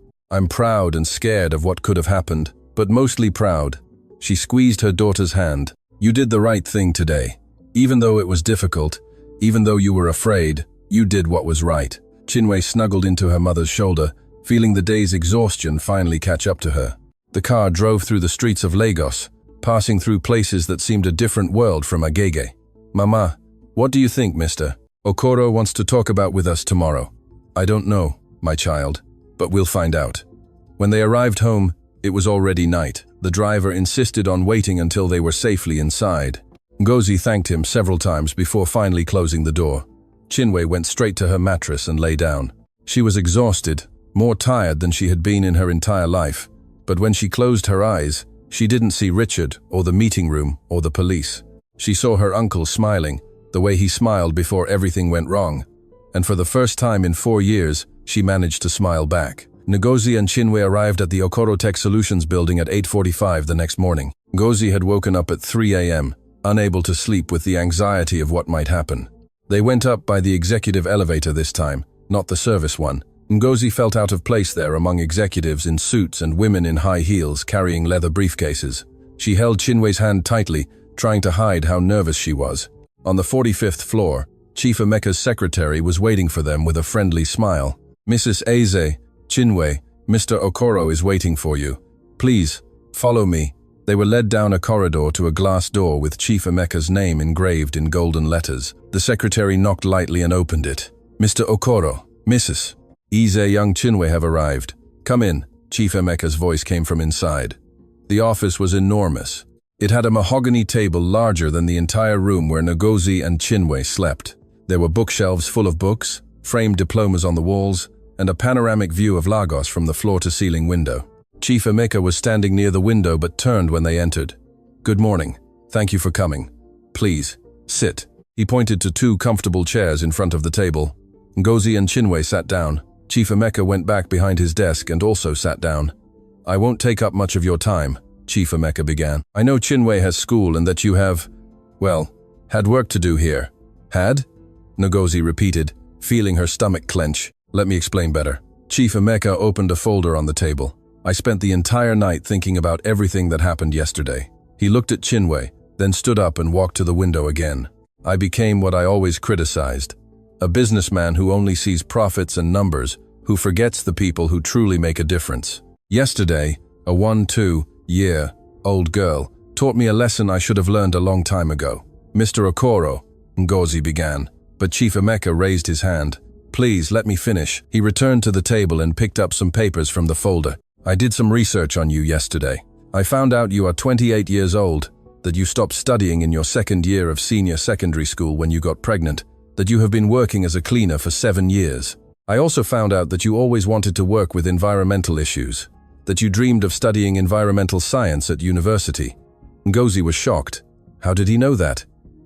proud and scared of what could have happened, but mostly proud." She squeezed her daughter's hand. "You did the right thing today. Even though it was difficult, even though you were afraid, you did what was right." Chinwe snuggled into her mother's shoulder, feeling the day's exhaustion finally catch up to her. The car drove through the streets of Lagos, passing through places that seemed a different world from Agege. "Mama, what do you think, Mr. Okoro wants to talk about with us tomorrow?" "I don't know, my child, but we'll find out." When they arrived home, it was already night. The driver insisted on waiting until they were safely inside. Ngozi thanked him several times before finally closing the door. Chinwe went straight to her mattress and lay down. She was exhausted, more tired than she had been in her entire life. But when she closed her eyes, she didn't see Richard or the meeting room or the police. She saw her uncle smiling, the way he smiled before everything went wrong. And for the first time in 4 years, she managed to smile back. Ngozi and Chinwe arrived at the Okoro Tech Solutions building at 8:45 the next morning. Ngozi had woken up at 3 a.m., unable to sleep with the anxiety of what might happen. They went up by the executive elevator this time, not the service one. Ngozi felt out of place there among executives in suits and women in high heels carrying leather briefcases. She held Chinwe's hand tightly, trying to hide how nervous she was. On the 45th floor, Chief Emeka's secretary was waiting for them with a friendly smile. "Mrs. Eze, Chinwe, Mr. Okoro is waiting for you. Please, follow me." They were led down a corridor to a glass door with Chief Emeka's name engraved in golden letters. The secretary knocked lightly and opened it. "Mr. Okoro, Mrs. Eze, young Chinwe have arrived. Come in," Chief Emeka's voice came from inside. The office was enormous. It had a mahogany table larger than the entire room where Ngozi and Chinwe slept. There were bookshelves full of books, framed diplomas on the walls, and a panoramic view of Lagos from the floor-to-ceiling window. Chief Emeka was standing near the window but turned when they entered. "Good morning. Thank you for coming. Please, sit." He pointed to 2 comfortable chairs in front of the table. Ngozi and Chinwe sat down. Chief Emeka went back behind his desk and also sat down. "I won't take up much of your time," Chief Emeka began. "I know Chinwe has school and that you have, well, had work to do here." "Had?" Ngozi repeated, feeling her stomach clench. "Let me explain better." Chief Emeka opened a folder on the table. "I spent the entire night thinking about everything that happened yesterday." He looked at Chinwe, then stood up and walked to the window again. "I became what I always criticized. A businessman who only sees profits and numbers, who forgets the people who truly make a difference. Yesterday, a 1-2-year-old girl taught me a lesson I should have learned a long time ago." "Mr. Okoro," Ngozi began, but Chief Emeka raised his hand. "Please, let me finish." He returned to the table and picked up some papers from the folder. "I did some research on you yesterday. I found out you are 28 years old, that you stopped studying in your 2nd year of senior secondary school when you got pregnant, that you have been working as a cleaner for 7 years. I also found out that you always wanted to work with environmental issues, that you dreamed of studying environmental science at university." Ngozi was shocked. How did he know that?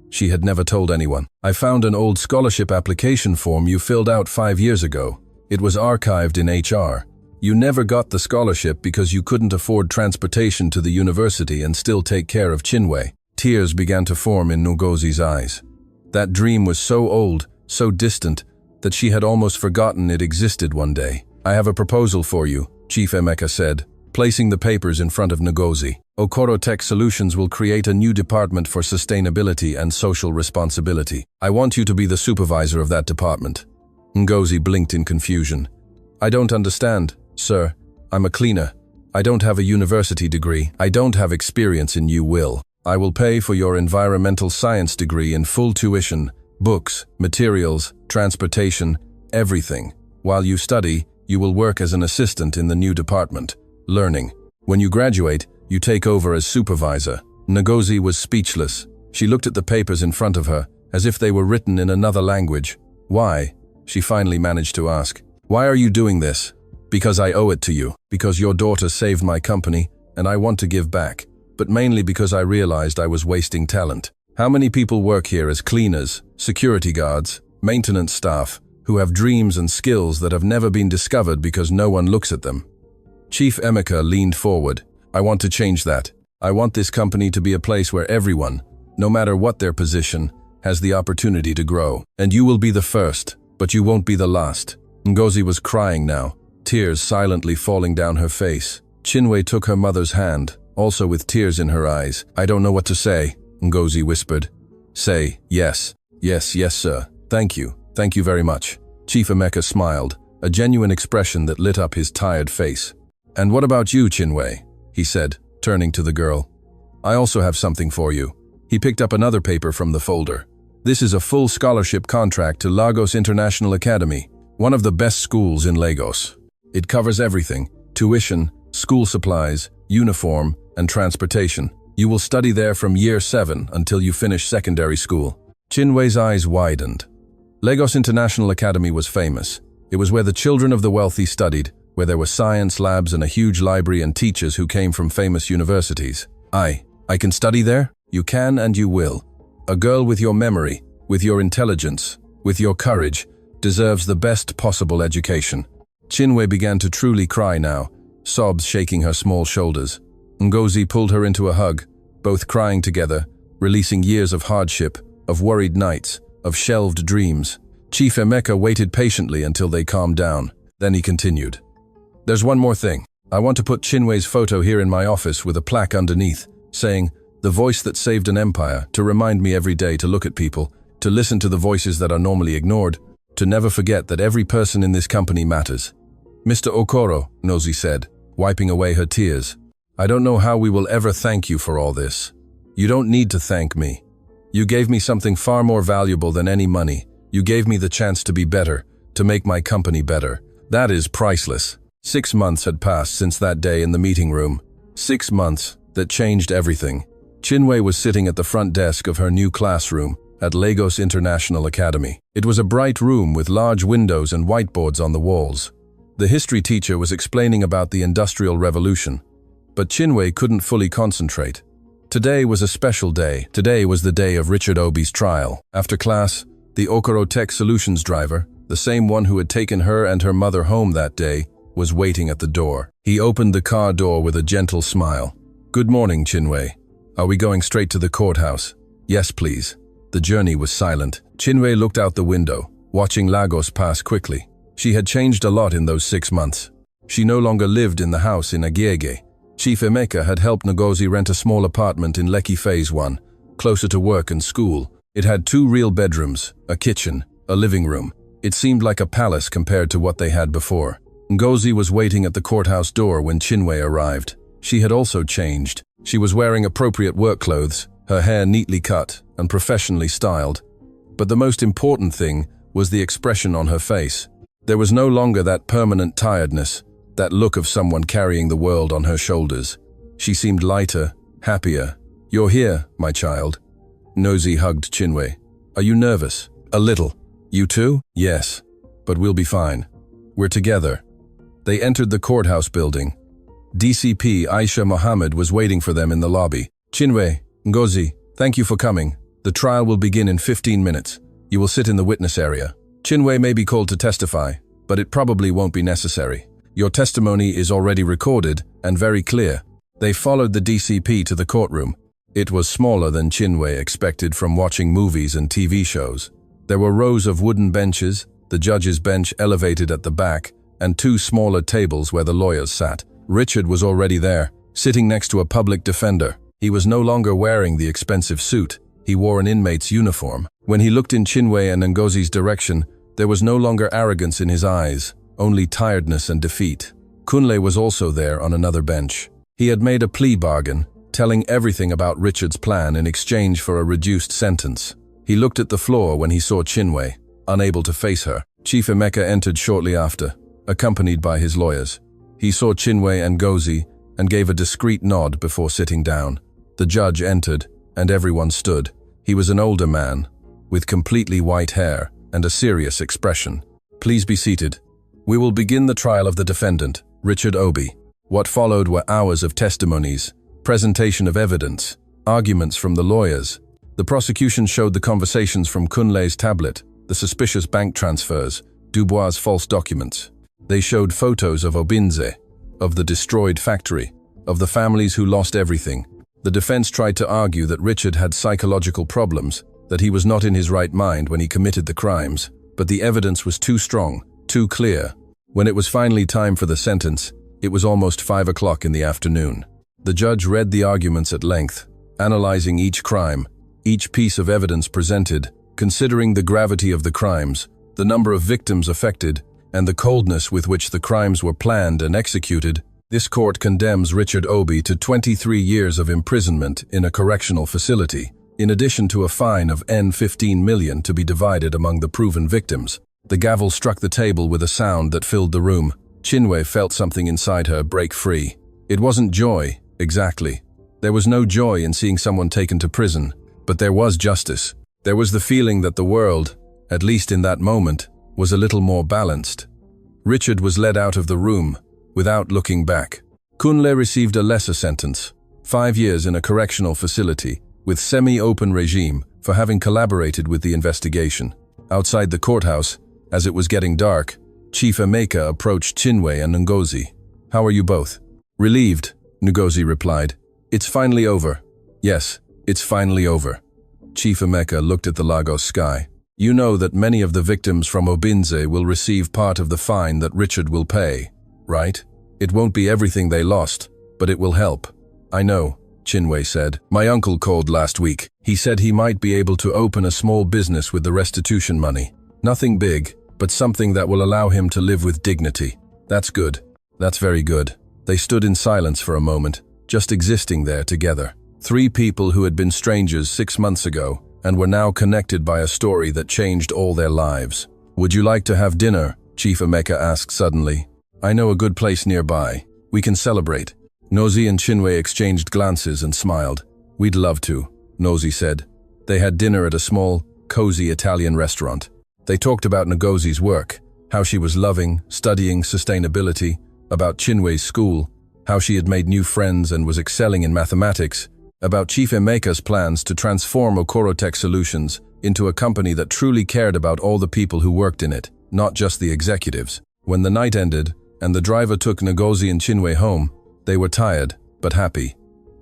She had never told anyone. "I found an old scholarship application form you filled out 5 years ago. It was archived in HR. You never got the scholarship because you couldn't afford transportation to the university and still take care of Chinwe." Tears began to form in Ngozi's eyes. That dream was so old, so distant, that she had almost forgotten it existed one day. "I have a proposal for you," Chief Emeka said, placing the papers in front of Ngozi. "Okoro Tech Solutions will create a new department for sustainability and social responsibility. I want you to be the supervisor of that department." Ngozi blinked in confusion. "I don't understand, sir. I'm a cleaner. I don't have a university degree. I don't have experience in you will. I will pay for your environmental science degree in full tuition, books, materials, transportation, everything. While you study, you will work as an assistant in the new department, learning. When you graduate, you take over as supervisor." Ngozi was speechless. She looked at the papers in front of her, as if they were written in another language. "Why?" she finally managed to ask. "Why are you doing this?" "Because I owe it to you. Because your daughter saved my company, and I want to give back. But mainly because I realized I was wasting talent. How many people work here as cleaners, security guards, maintenance staff, who have dreams and skills that have never been discovered because no one looks at them? Chief Emeka leaned forward. I want to change that. I want this company to be a place where everyone, no matter what their position, has the opportunity to grow. And you will be the first, but you won't be the last. Ngozi was crying now, tears silently falling down her face. Chinwe took her mother's hand, also with tears in her eyes. I don't know what to say, Ngozi whispered. Say, yes. Yes, yes, sir. Thank you. Thank you very much. Chief Emeka smiled, a genuine expression that lit up his tired face. And what about you, Chinwe? He said, turning to the girl. I also have something for you. He picked up another paper from the folder. This is a full scholarship contract to Lagos International Academy, one of the best schools in Lagos. It covers everything: tuition, school supplies, uniform, and transportation. You will study there from year 7 until you finish secondary school. Chinwe's eyes widened. Lagos International Academy was famous. It was where the children of the wealthy studied, where there were science labs and a huge library and teachers who came from famous universities. I can study there? You can and you will. A girl with your memory, with your intelligence, with your courage, deserves the best possible education. Chinwe began to truly cry now, sobs shaking her small shoulders. Ngozi pulled her into a hug, both crying together, releasing years of hardship, of worried nights, of shelved dreams. Chief Emeka waited patiently until they calmed down. Then he continued. There's one more thing. I want to put Chinwe's photo here in my office with a plaque underneath, saying, "The voice that saved an empire," to remind me every day to look at people, to listen to the voices that are normally ignored, to never forget that every person in this company matters. Mr. Okoro, Ngozi said, wiping away her tears. I don't know how we will ever thank you for all this. You don't need to thank me. You gave me something far more valuable than any money. You gave me the chance to be better, to make my company better. That is priceless. 6 months had passed since that day in the meeting room. 6 months that changed everything. Chinwe was sitting at the front desk of her new classroom at Lagos International Academy. It was a bright room with large windows and whiteboards on the walls. The history teacher was explaining about the Industrial Revolution, but Chinwe couldn't fully concentrate. Today was a special day. Today was the day of Richard Obi's trial. After class, the Okoro Tech Solutions driver, the same one who had taken her and her mother home that day, was waiting at the door. He opened the car door with a gentle smile. Good morning, Chinwe. Are we going straight to the courthouse? Yes, please. The journey was silent. Chinwe looked out the window, watching Lagos pass quickly. She had changed a lot in those 6 months. She no longer lived in the house in Agege. Chief Emeka had helped Ngozi rent a small apartment in Lekki Phase 1, closer to work and school. It had 2 real bedrooms, a kitchen, a living room. It seemed like a palace compared to what they had before. Ngozi was waiting at the courthouse door when Chinwe arrived. She had also changed. She was wearing appropriate work clothes, her hair neatly cut and professionally styled. But the most important thing was the expression on her face. There was no longer that permanent tiredness, that look of someone carrying the world on her shoulders. She seemed lighter, happier. You're here, my child. Ngozi hugged Chinwe. Are you nervous? A little. You too? Yes. But we'll be fine. We're together. They entered the courthouse building. DCP Aisha Mohammed was waiting for them in the lobby. Chinwe, Ngozi, thank you for coming. The trial will begin in 15 minutes. You will sit in the witness area. Chinwe may be called to testify, but it probably won't be necessary. Your testimony is already recorded and very clear. They followed the DCP to the courtroom. It was smaller than Chinwe expected from watching movies and TV shows. There were rows of wooden benches, the judge's bench elevated at the back, and 2 smaller tables where the lawyers sat. Richard was already there, sitting next to a public defender. He was no longer wearing the expensive suit. He wore an inmate's uniform. When he looked in Chinwe and Ngozi's direction, there was no longer arrogance in his eyes, only tiredness and defeat. Kunle was also there on another bench. He had made a plea bargain, telling everything about Richard's plan in exchange for a reduced sentence. He looked at the floor when he saw Chinwe, unable to face her. Chief Emeka entered shortly after, accompanied by his lawyers. He saw Chinwe and Ngozi and gave a discreet nod before sitting down. The judge entered, and everyone stood. He was an older man, with completely white hair and a serious expression. Please be seated. We will begin the trial of the defendant, Richard Obi. What followed were hours of testimonies, presentation of evidence, arguments from the lawyers. The prosecution showed the conversations from Kunle's tablet, the suspicious bank transfers, Dubois' false documents. They showed photos of Obinze, of the destroyed factory, of the families who lost everything. The defense tried to argue that Richard had psychological problems, that he was not in his right mind when he committed the crimes, but the evidence was too strong, too clear. When it was finally time for the sentence, it was almost 5 o'clock in the afternoon. The judge read the arguments at length, analyzing each crime, each piece of evidence presented, considering the gravity of the crimes, the number of victims affected, and the coldness with which the crimes were planned and executed. This court condemns Richard Obi to 23 years of imprisonment in a correctional facility, in addition to a fine of N$15 million to be divided among the proven victims. The gavel struck the table with a sound that filled the room. Chinwe felt something inside her break free. It wasn't joy, exactly. There was no joy in seeing someone taken to prison, but there was justice. There was the feeling that the world, at least in that moment, was a little more balanced. Richard was led out of the room, without looking back. Kunle received a lesser sentence, 5 years in a correctional facility, with semi-open regime, for having collaborated with the investigation. Outside the courthouse, as it was getting dark, Chief Emeka approached Chinwe and Ngozi. "How are you both?" "Relieved," Ngozi replied. "It's finally over." "Yes, it's finally over." Chief Emeka looked at the Lagos sky. "You know that many of the victims from Obinze will receive part of the fine that Richard will pay, right? It won't be everything they lost, but it will help." "I know," Chinwe said. "My uncle called last week. He said he might be able to open a small business with the restitution money. Nothing big, but something that will allow him to live with dignity." "That's good. That's very good." They stood in silence for a moment, just existing there together. 3 people who had been strangers 6 months ago and were now connected by a story that changed all their lives. "Would you like to have dinner?" Chief Emeka asked suddenly. "I know a good place nearby. We can celebrate." Ngozi and Chinwe exchanged glances and smiled. "We'd love to," Ngozi said. They had dinner at a small, cozy Italian restaurant. They talked about Ngozi's work, how she was loving, studying sustainability, about Chinwe's school, how she had made new friends and was excelling in mathematics, about Chief Emeka's plans to transform Okoro Tech Solutions into a company that truly cared about all the people who worked in it, not just the executives. When the night ended and the driver took Ngozi and Chinwe home, they were tired, but happy.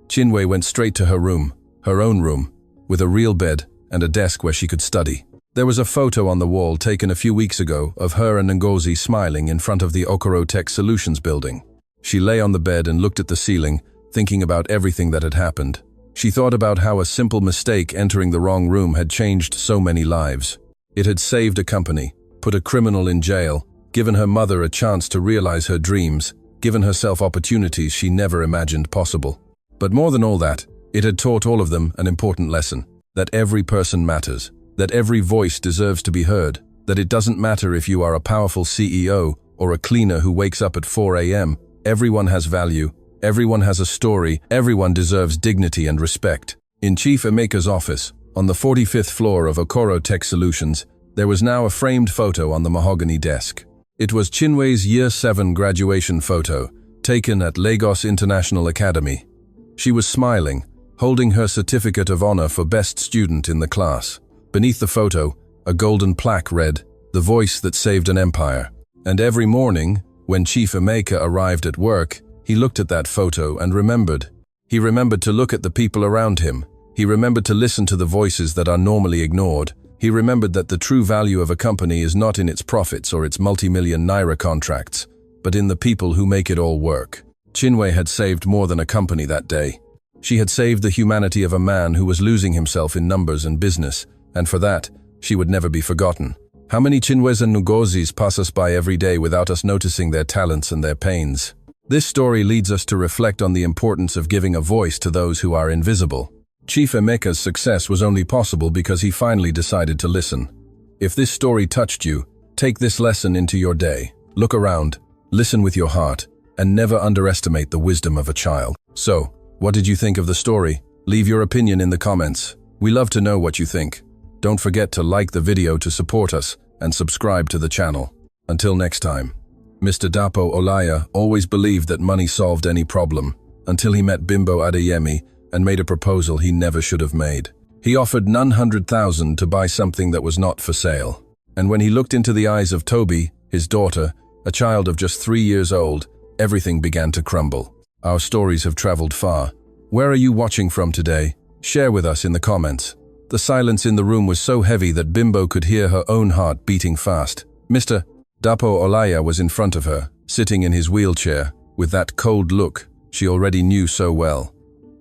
Chinwe went straight to her room, her own room, with a real bed and a desk where she could study. There was a photo on the wall taken a few weeks ago of her and Ngozi smiling in front of the Okoro Tech Solutions building. She lay on the bed and looked at the ceiling, thinking about everything that had happened. She thought about how a simple mistake entering the wrong room had changed so many lives. It had saved a company, put a criminal in jail, given her mother a chance to realize her dreams, given herself opportunities she never imagined possible. But more than all that, it had taught all of them an important lesson, that every person matters, that every voice deserves to be heard, that it doesn't matter if you are a powerful CEO or a cleaner who wakes up at 4 a.m., everyone has value, everyone has a story, everyone deserves dignity and respect. In Chief Emeka's office, on the 45th floor of Okoro Tech Solutions, there was now a framed photo on the mahogany desk. It was Chinwe's Year 7 graduation photo, taken at Lagos International Academy. She was smiling, holding her certificate of honor for best student in the class. Beneath the photo, a golden plaque read, "The voice that saved an empire." And every morning, when Chief Emeka arrived at work, he looked at that photo and remembered. He remembered to look at the people around him. He remembered to listen to the voices that are normally ignored. He remembered that the true value of a company is not in its profits or its multi-million naira contracts, but in the people who make it all work. Chinwe had saved more than a company that day. She had saved the humanity of a man who was losing himself in numbers and business, and for that, she would never be forgotten. How many Chinwes and Ngozis pass us by every day without us noticing their talents and their pains? This story leads us to reflect on the importance of giving a voice to those who are invisible. Chief Emeka's success was only possible because he finally decided to listen. If this story touched you, take this lesson into your day. Look around, listen with your heart, and never underestimate the wisdom of a child. So, what did you think of the story? Leave your opinion in the comments. We love to know what you think. Don't forget to like the video to support us and subscribe to the channel. Until next time. Mr. Dapo Olaya always believed that money solved any problem, until he met Bimbo Adeyemi and made a proposal he never should have made. He offered 900,000 to buy something that was not for sale. And when he looked into the eyes of Toby, his daughter, a child of just 3 years old, everything began to crumble. Our stories have traveled far. Where are you watching from today? Share with us in the comments. The silence in the room was so heavy that Bimbo could hear her own heart beating fast. Mr. Dapo Olaya was in front of her, sitting in his wheelchair, with that cold look she already knew so well.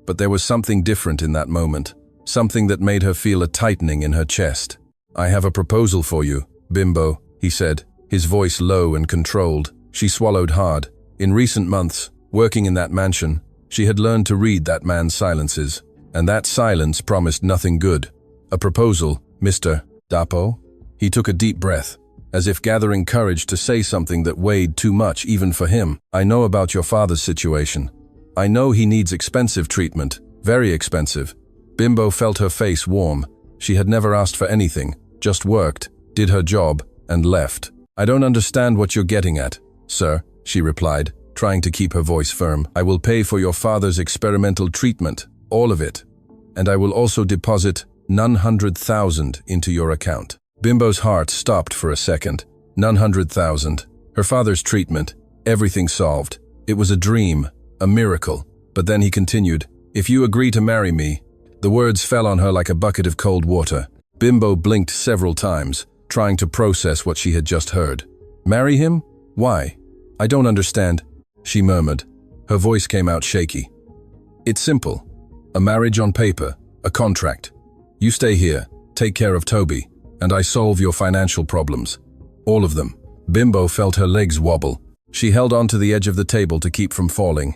But there was something different in that moment, something that made her feel a tightening in her chest. "I have a proposal for you, Bimbo," he said, his voice low and controlled. She swallowed hard. In recent months, working in that mansion, she had learned to read that man's silences, and that silence promised nothing good. "A proposal, Mr. Dapo?" He took a deep breath, as if gathering courage to say something that weighed too much even for him. "I know about your father's situation. I know he needs expensive treatment, very expensive." Bimbo felt her face warm. She had never asked for anything, just worked, did her job, and left. "I don't understand what you're getting at, sir," she replied, trying to keep her voice firm. "I will pay for your father's experimental treatment, all of it, and I will also deposit 900,000 into your account." Bimbo's heart stopped for a second. 900,000. Her father's treatment. Everything solved. It was a dream, a miracle. But then he continued, "If you agree to marry me." The words fell on her like a bucket of cold water. Bimbo blinked several times, trying to process what she had just heard. "Marry him? Why? I don't understand," she murmured. Her voice came out shaky. "It's simple. A marriage on paper, a contract. You stay here, take care of Toby, and I solve your financial problems. All of them." Bimbo felt her legs wobble. She held on to the edge of the table to keep from falling.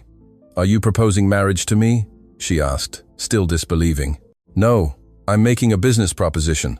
"Are you proposing marriage to me?" she asked, still disbelieving. "No, I'm making a business proposition."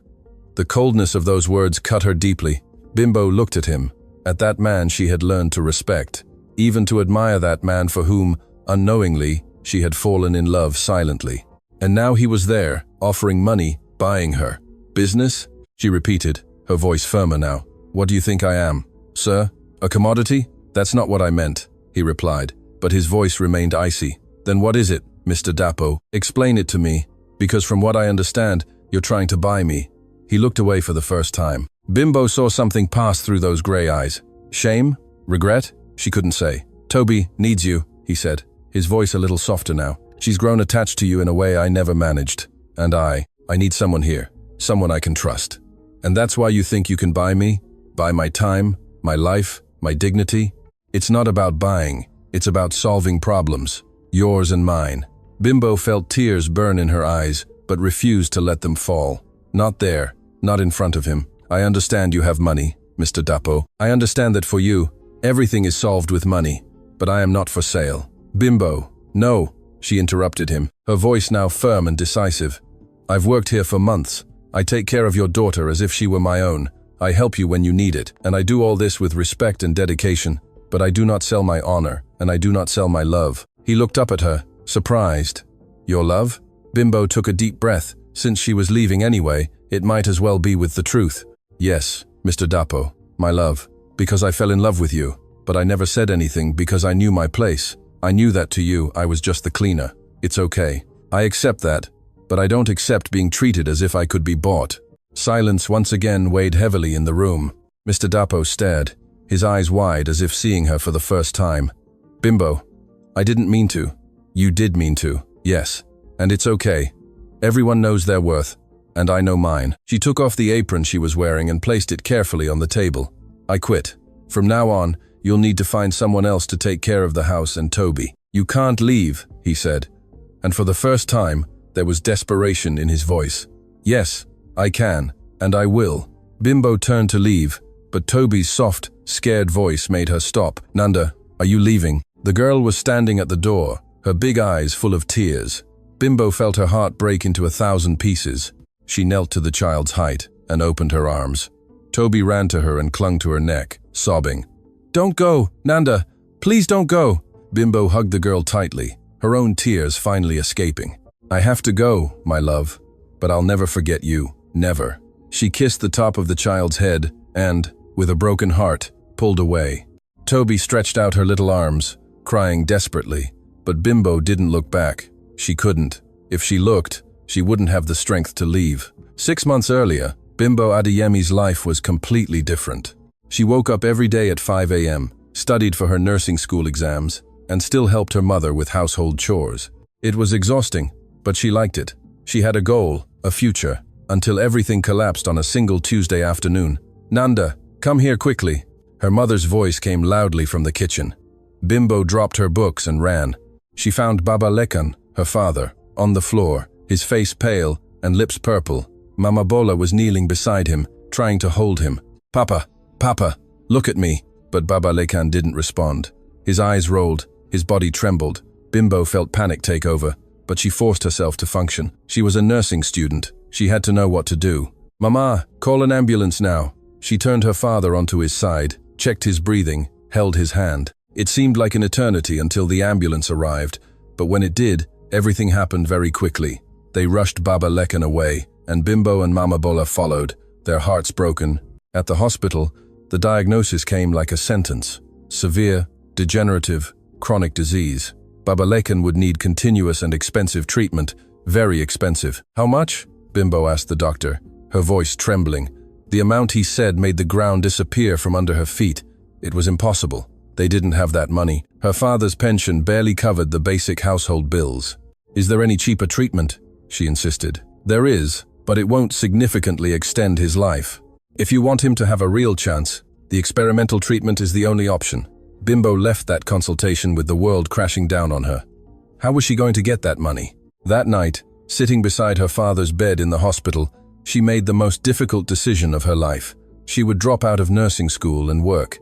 The coldness of those words cut her deeply. Bimbo looked at him, at that man she had learned to respect, even to admire that man for whom, unknowingly, she had fallen in love silently. And now he was there, offering money, buying her. "Business?" she repeated, her voice firmer now. "What do you think I am, sir? A commodity?" "That's not what I meant," he replied, but his voice remained icy. "Then what is it, Mr. Dapo? Explain it to me, because from what I understand, you're trying to buy me." He looked away for the first time. Bimbo saw something pass through those gray eyes. Shame? Regret? She couldn't say. "Toby needs you," he said, his voice a little softer now. "She's grown attached to you in a way I never managed. And I need someone here, someone I can trust. And that's why you think you can buy me? Buy my time, my life, my dignity? It's not about buying, it's about solving problems, yours and mine." Bimbo felt tears burn in her eyes, but refused to let them fall. Not there, not in front of him. "I understand you have money, Mr. Dapo. I understand that for you, everything is solved with money, but I am not for sale." "Bimbo, no," she interrupted him, her voice now firm and decisive. "I've worked here for months. I take care of your daughter as if she were my own. I help you when you need it, and I do all this with respect and dedication, but I do not sell my honor, and I do not sell my love." He looked up at her, surprised. "Your love?" Bimbo took a deep breath. Since she was leaving anyway, it might as well be with the truth. "Yes, Mr. Dapo, my love, because I fell in love with you, but I never said anything because I knew my place. I knew that to you, I was just the cleaner. It's okay. I accept that, but I don't accept being treated as if I could be bought." Silence once again weighed heavily in the room. Mr. Dapo stared, his eyes wide as if seeing her for the first time. "Bimbo, I didn't mean to." "You did mean to, yes. And it's okay. Everyone knows their worth, and I know mine." She took off the apron she was wearing and placed it carefully on the table. "I quit. From now on, you'll need to find someone else to take care of the house and Toby." "You can't leave," he said, and for the first time, there was desperation in his voice. "Yes, I can, and I will." Bimbo turned to leave, but Toby's soft, scared voice made her stop. "Nanda, are you leaving?" The girl was standing at the door, her big eyes full of tears. Bimbo felt her heart break into 1,000 pieces. She knelt to the child's height and opened her arms. Toby ran to her and clung to her neck, sobbing. "Don't go, Nanda! Please don't go!" Bimbo hugged the girl tightly, her own tears finally escaping. "I have to go, my love, but I'll never forget you, never." She kissed the top of the child's head and, with a broken heart, pulled away. Toby stretched out her little arms, crying desperately, but Bimbo didn't look back. She couldn't. If she looked, she wouldn't have the strength to leave. 6 months earlier, Bimbo Adeyemi's life was completely different. She woke up every day at 5 a.m., studied for her nursing school exams, and still helped her mother with household chores. It was exhausting, but she liked it. She had a goal, a future, until everything collapsed on a single Tuesday afternoon. "Nanda, come here quickly." Her mother's voice came loudly from the kitchen. Bimbo dropped her books and ran. She found Baba Lekan, her father, on the floor, his face pale and lips purple. Mama Bola was kneeling beside him, trying to hold him. "Papa, Papa, look at me." But Baba Lekan didn't respond. His eyes rolled, his body trembled. Bimbo felt panic take over, but she forced herself to function. She was a nursing student. She had to know what to do. "Mama, call an ambulance now." She turned her father onto his side, checked his breathing, held his hand. It seemed like an eternity until the ambulance arrived, but when it did, everything happened very quickly. They rushed Baba Lekan away, and Bimbo and Mama Bola followed, their hearts broken. At the hospital, the diagnosis came like a sentence: severe, degenerative, chronic disease. Baba Lekan would need continuous and expensive treatment, very expensive. "How much?" Bimbo asked the doctor, her voice trembling. The amount he said made the ground disappear from under her feet. It was impossible. They didn't have that money. Her father's pension barely covered the basic household bills. "Is there any cheaper treatment?" she insisted. "There is, but it won't significantly extend his life. If you want him to have a real chance, the experimental treatment is the only option." Bimbo left that consultation with the world crashing down on her. How was she going to get that money? That night, sitting beside her father's bed in the hospital, she made the most difficult decision of her life. She would drop out of nursing school and work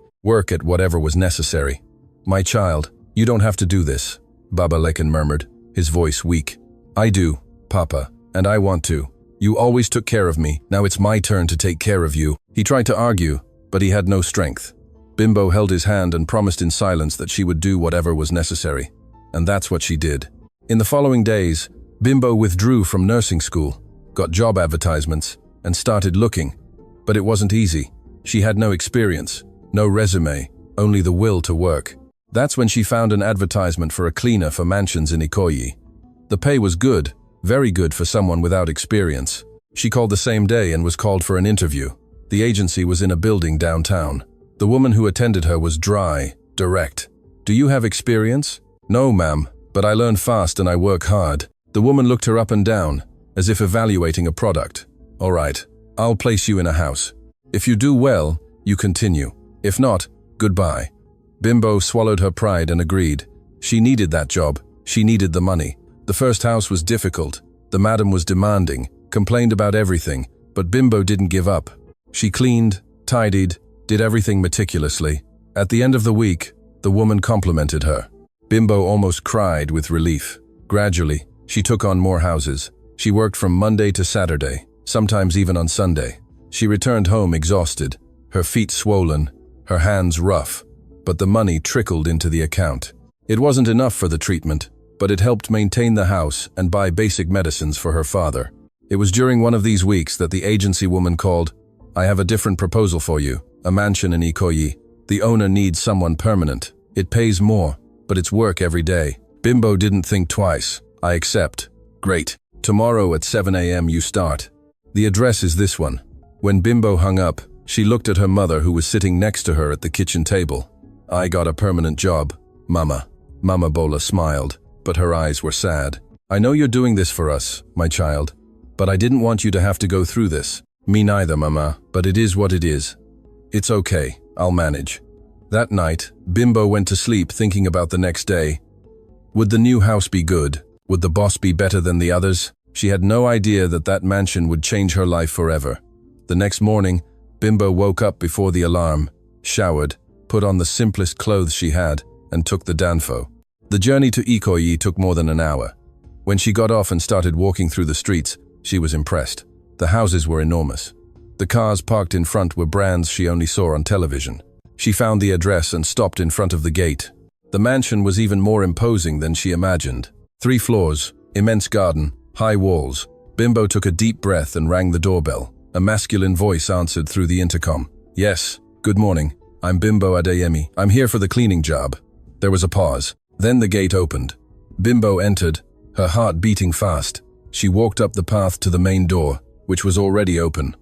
at whatever was necessary. "My child, you don't have to do this," Baba Lekan murmured, his voice weak. "I do, Papa, and I want to. You always took care of me, now it's my turn to take care of you." He tried to argue, but he had no strength. Bimbo held his hand and promised in silence that she would do whatever was necessary. And that's what she did. In the following days, Bimbo withdrew from nursing school, got job advertisements, and started looking. But it wasn't easy. She had no experience, no resume, only the will to work. That's when she found an advertisement for a cleaner for mansions in Ikoyi. The pay was good, very good for someone without experience. She called the same day and was called for an interview. The agency was in a building downtown. The woman who attended her was dry, direct. "Do you have experience?" "No, ma'am, but I learn fast and I work hard." The woman looked her up and down, as if evaluating a product. "All right, I'll place you in a house. If you do well, you continue. If not, goodbye." Bimbo swallowed her pride and agreed. She needed that job. She needed the money. The first house was difficult. The madam was demanding, complained about everything, but Bimbo didn't give up. She cleaned, tidied, did everything meticulously. At the end of the week, the woman complimented her. Bimbo almost cried with relief. Gradually, she took on more houses. She worked from Monday to Saturday, sometimes even on Sunday. She returned home exhausted, her feet swollen, her hands rough, but the money trickled into the account. It wasn't enough for the treatment, but it helped maintain the house and buy basic medicines for her father. It was during one of these weeks that the agency woman called. "I have a different proposal for you. A mansion in Ikoyi. The owner needs someone permanent. It pays more, but it's work every day." Bimbo didn't think twice. "I accept." "Great. Tomorrow at 7 a.m. you start." The address is this one. When Bimbo hung up, she looked at her mother who was sitting next to her at the kitchen table. "I got a permanent job, Mama." Mama Bola smiled, but her eyes were sad. "I know you're doing this for us, my child, but I didn't want you to have to go through this." "Me neither, Mama, but it is what it is. It's okay, I'll manage." That night, Bimbo went to sleep thinking about the next day. Would the new house be good? Would the boss be better than the others? She had no idea that that mansion would change her life forever. The next morning, Bimbo woke up before the alarm, showered, put on the simplest clothes she had, and took the Danfo. The journey to Ikoyi took more than an hour. When she got off and started walking through the streets, she was impressed. The houses were enormous. The cars parked in front were brands she only saw on television. She found the address and stopped in front of the gate. The mansion was even more imposing than she imagined. 3 floors, immense garden, high walls. Bimbo took a deep breath and rang the doorbell. A masculine voice answered through the intercom. "Yes, good morning. I'm Bimbo Adeyemi. I'm here for the cleaning job." There was a pause. Then the gate opened. Bimbo entered, her heart beating fast. She walked up the path to the main door, which was already open.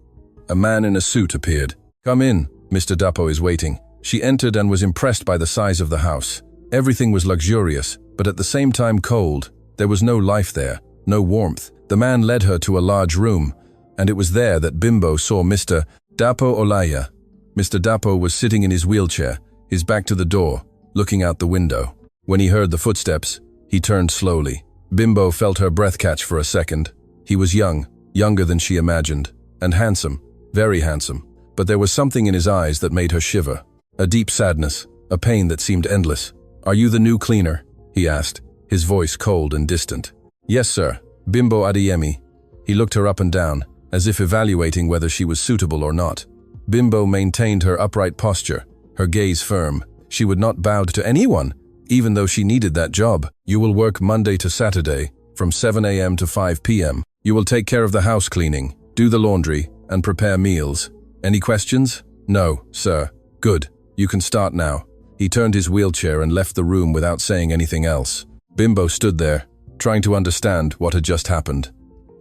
A man in a suit appeared. "Come in, Mr. Dapo is waiting." She entered and was impressed by the size of the house. Everything was luxurious, but at the same time cold. There was no life there, no warmth. The man led her to a large room, and it was there that Bimbo saw Mr. Dapo Olaya. Mr. Dapo was sitting in his wheelchair, his back to the door, looking out the window. When he heard the footsteps, he turned slowly. Bimbo felt her breath catch for a second. He was young, younger than she imagined, and handsome, very handsome. But there was something in his eyes that made her shiver. A deep sadness, a pain that seemed endless. "Are you the new cleaner?" he asked, his voice cold and distant. "Yes, sir, Bimbo Adeyemi." He looked her up and down, as if evaluating whether she was suitable or not. Bimbo maintained her upright posture, her gaze firm. She would not bow to anyone, even though she needed that job. "You will work Monday to Saturday, from 7 a.m. to 5 p.m. You will take care of the house cleaning, do the laundry, and prepare meals. Any questions?" "No, sir." "Good. You can start now." He turned his wheelchair and left the room without saying anything else. Bimbo stood there, trying to understand what had just happened.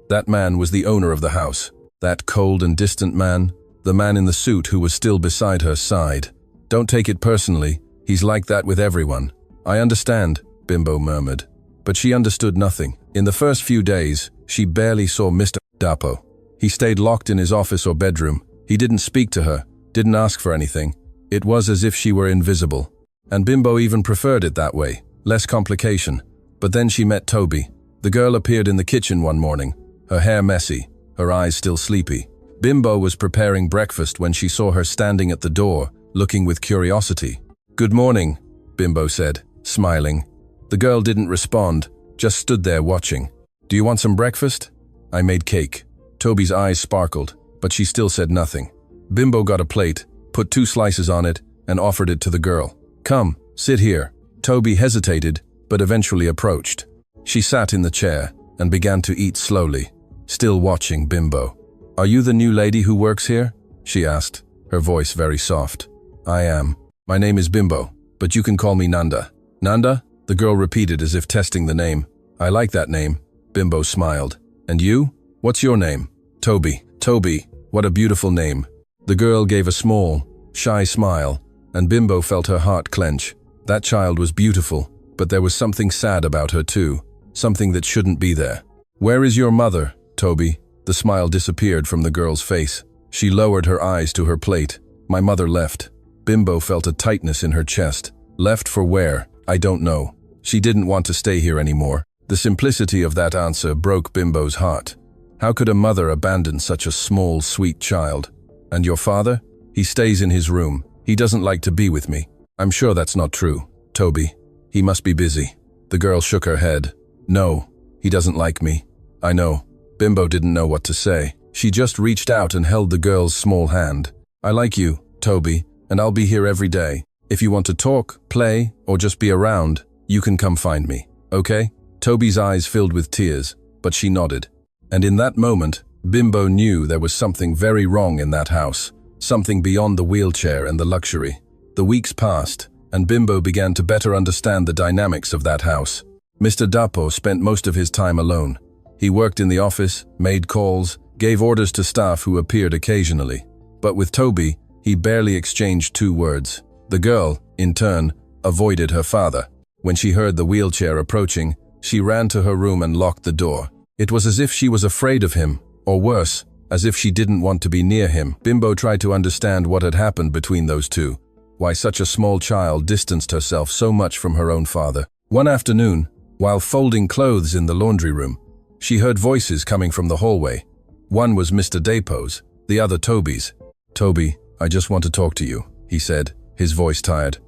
That man was the owner of the house. That cold and distant man, the man in the suit who was still beside her side. "Don't take it personally. He's like that with everyone." "I understand," Bimbo murmured. But she understood nothing. In the first few days, she barely saw Mr. Dapo. He stayed locked in his office or bedroom. He didn't speak to her, didn't ask for anything. It was as if she were invisible. And Bimbo even preferred it that way, less complication. But then she met Toby. The girl appeared in the kitchen one morning, her hair messy, her eyes still sleepy. Bimbo was preparing breakfast when she saw her standing at the door, looking with curiosity. "Good morning," Bimbo said, smiling. The girl didn't respond, just stood there watching. "Do you want some breakfast?" "I made cake." Toby's eyes sparkled, but she still said nothing. Bimbo got a plate, put 2 slices on it, and offered it to the girl. "Come, sit here." Toby hesitated, but eventually approached. She sat in the chair and began to eat slowly, still watching Bimbo. "Are you the new lady who works here?" she asked, her voice very soft. "I am. My name is Bimbo, but you can call me Nanda." "Nanda?" the girl repeated as if testing the name. "I like that name." Bimbo smiled. "And you? What's your name?" "Toby." "Toby, what a beautiful name." The girl gave a small, shy smile, and Bimbo felt her heart clench. That child was beautiful, but there was something sad about her too, something that shouldn't be there. "Where is your mother, Toby?" The smile disappeared from the girl's face. She lowered her eyes to her plate. "My mother left." Bimbo felt a tightness in her chest. "Left for where? I don't know." She didn't want to stay here anymore. The simplicity of that answer broke Bimbo's heart. How could a mother abandon such a small, sweet child? "And your father?" "He stays in his room. He doesn't like to be with me." "I'm sure that's not true, Toby. He must be busy." The girl shook her head. "No, he doesn't like me." "I know." Bimbo didn't know what to say. She just reached out and held the girl's small hand. "I like you, Toby, and I'll be here every day. If you want to talk, play, or just be around, you can come find me, okay?" Toby's eyes filled with tears, but she nodded. And in that moment, Bimbo knew there was something very wrong in that house, something beyond the wheelchair and the luxury. The weeks passed, and Bimbo began to better understand the dynamics of that house. Mr. Dapo spent most of his time alone. He worked in the office, made calls, gave orders to staff who appeared occasionally. But with Toby, he barely exchanged 2 words. The girl, in turn, avoided her father. When she heard the wheelchair approaching, she ran to her room and locked the door. It was as if she was afraid of him, or worse, as if she didn't want to be near him. Bimbo tried to understand what had happened between those two, why such a small child distanced herself so much from her own father. One afternoon, while folding clothes in the laundry room, she heard voices coming from the hallway. One was Mr. Dapo's, the other Toby's. "Toby, I just want to talk to you," he said, his voice tired.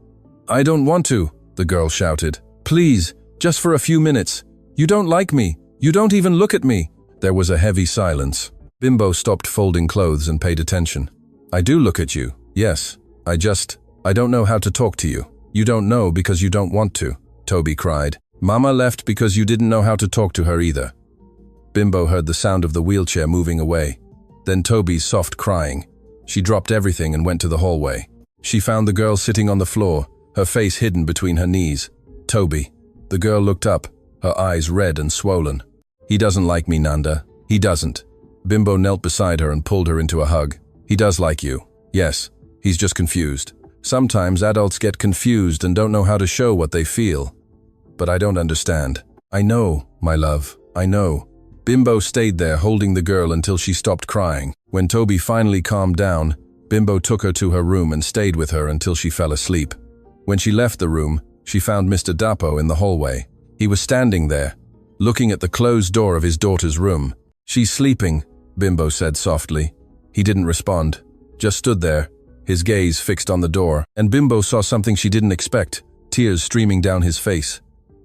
"I don't want to," the girl shouted. "Please, just for a few minutes. You don't like me. You don't even look at me." There was a heavy silence. Bimbo stopped folding clothes and paid attention. "I do look at you, yes. I don't know how to talk to you." "You don't know because you don't want to," Toby cried. "Mama left because you didn't know how to talk to her either." Bimbo heard the sound of the wheelchair moving away, then Toby's soft crying. She dropped everything and went to the hallway. She found the girl sitting on the floor, her face hidden between her knees. "Toby." The girl looked up, her eyes red and swollen. He doesn't like me, Nanda. He doesn't. Bimbo knelt beside her and pulled her into a hug. He does like you. Yes. He's just confused. Sometimes adults get confused and don't know how to show what they feel. But I don't understand. I know, my love. I know. Bimbo stayed there holding the girl until she stopped crying. When Toby finally calmed down, Bimbo took her to her room and stayed with her until she fell asleep. When she left the room, she found Mr. Dapo in the hallway. He was standing there, looking at the closed door of his daughter's room. She's sleeping, Bimbo said softly. He didn't respond, just stood there, his gaze fixed on the door, and Bimbo saw something she didn't expect, tears streaming down his face.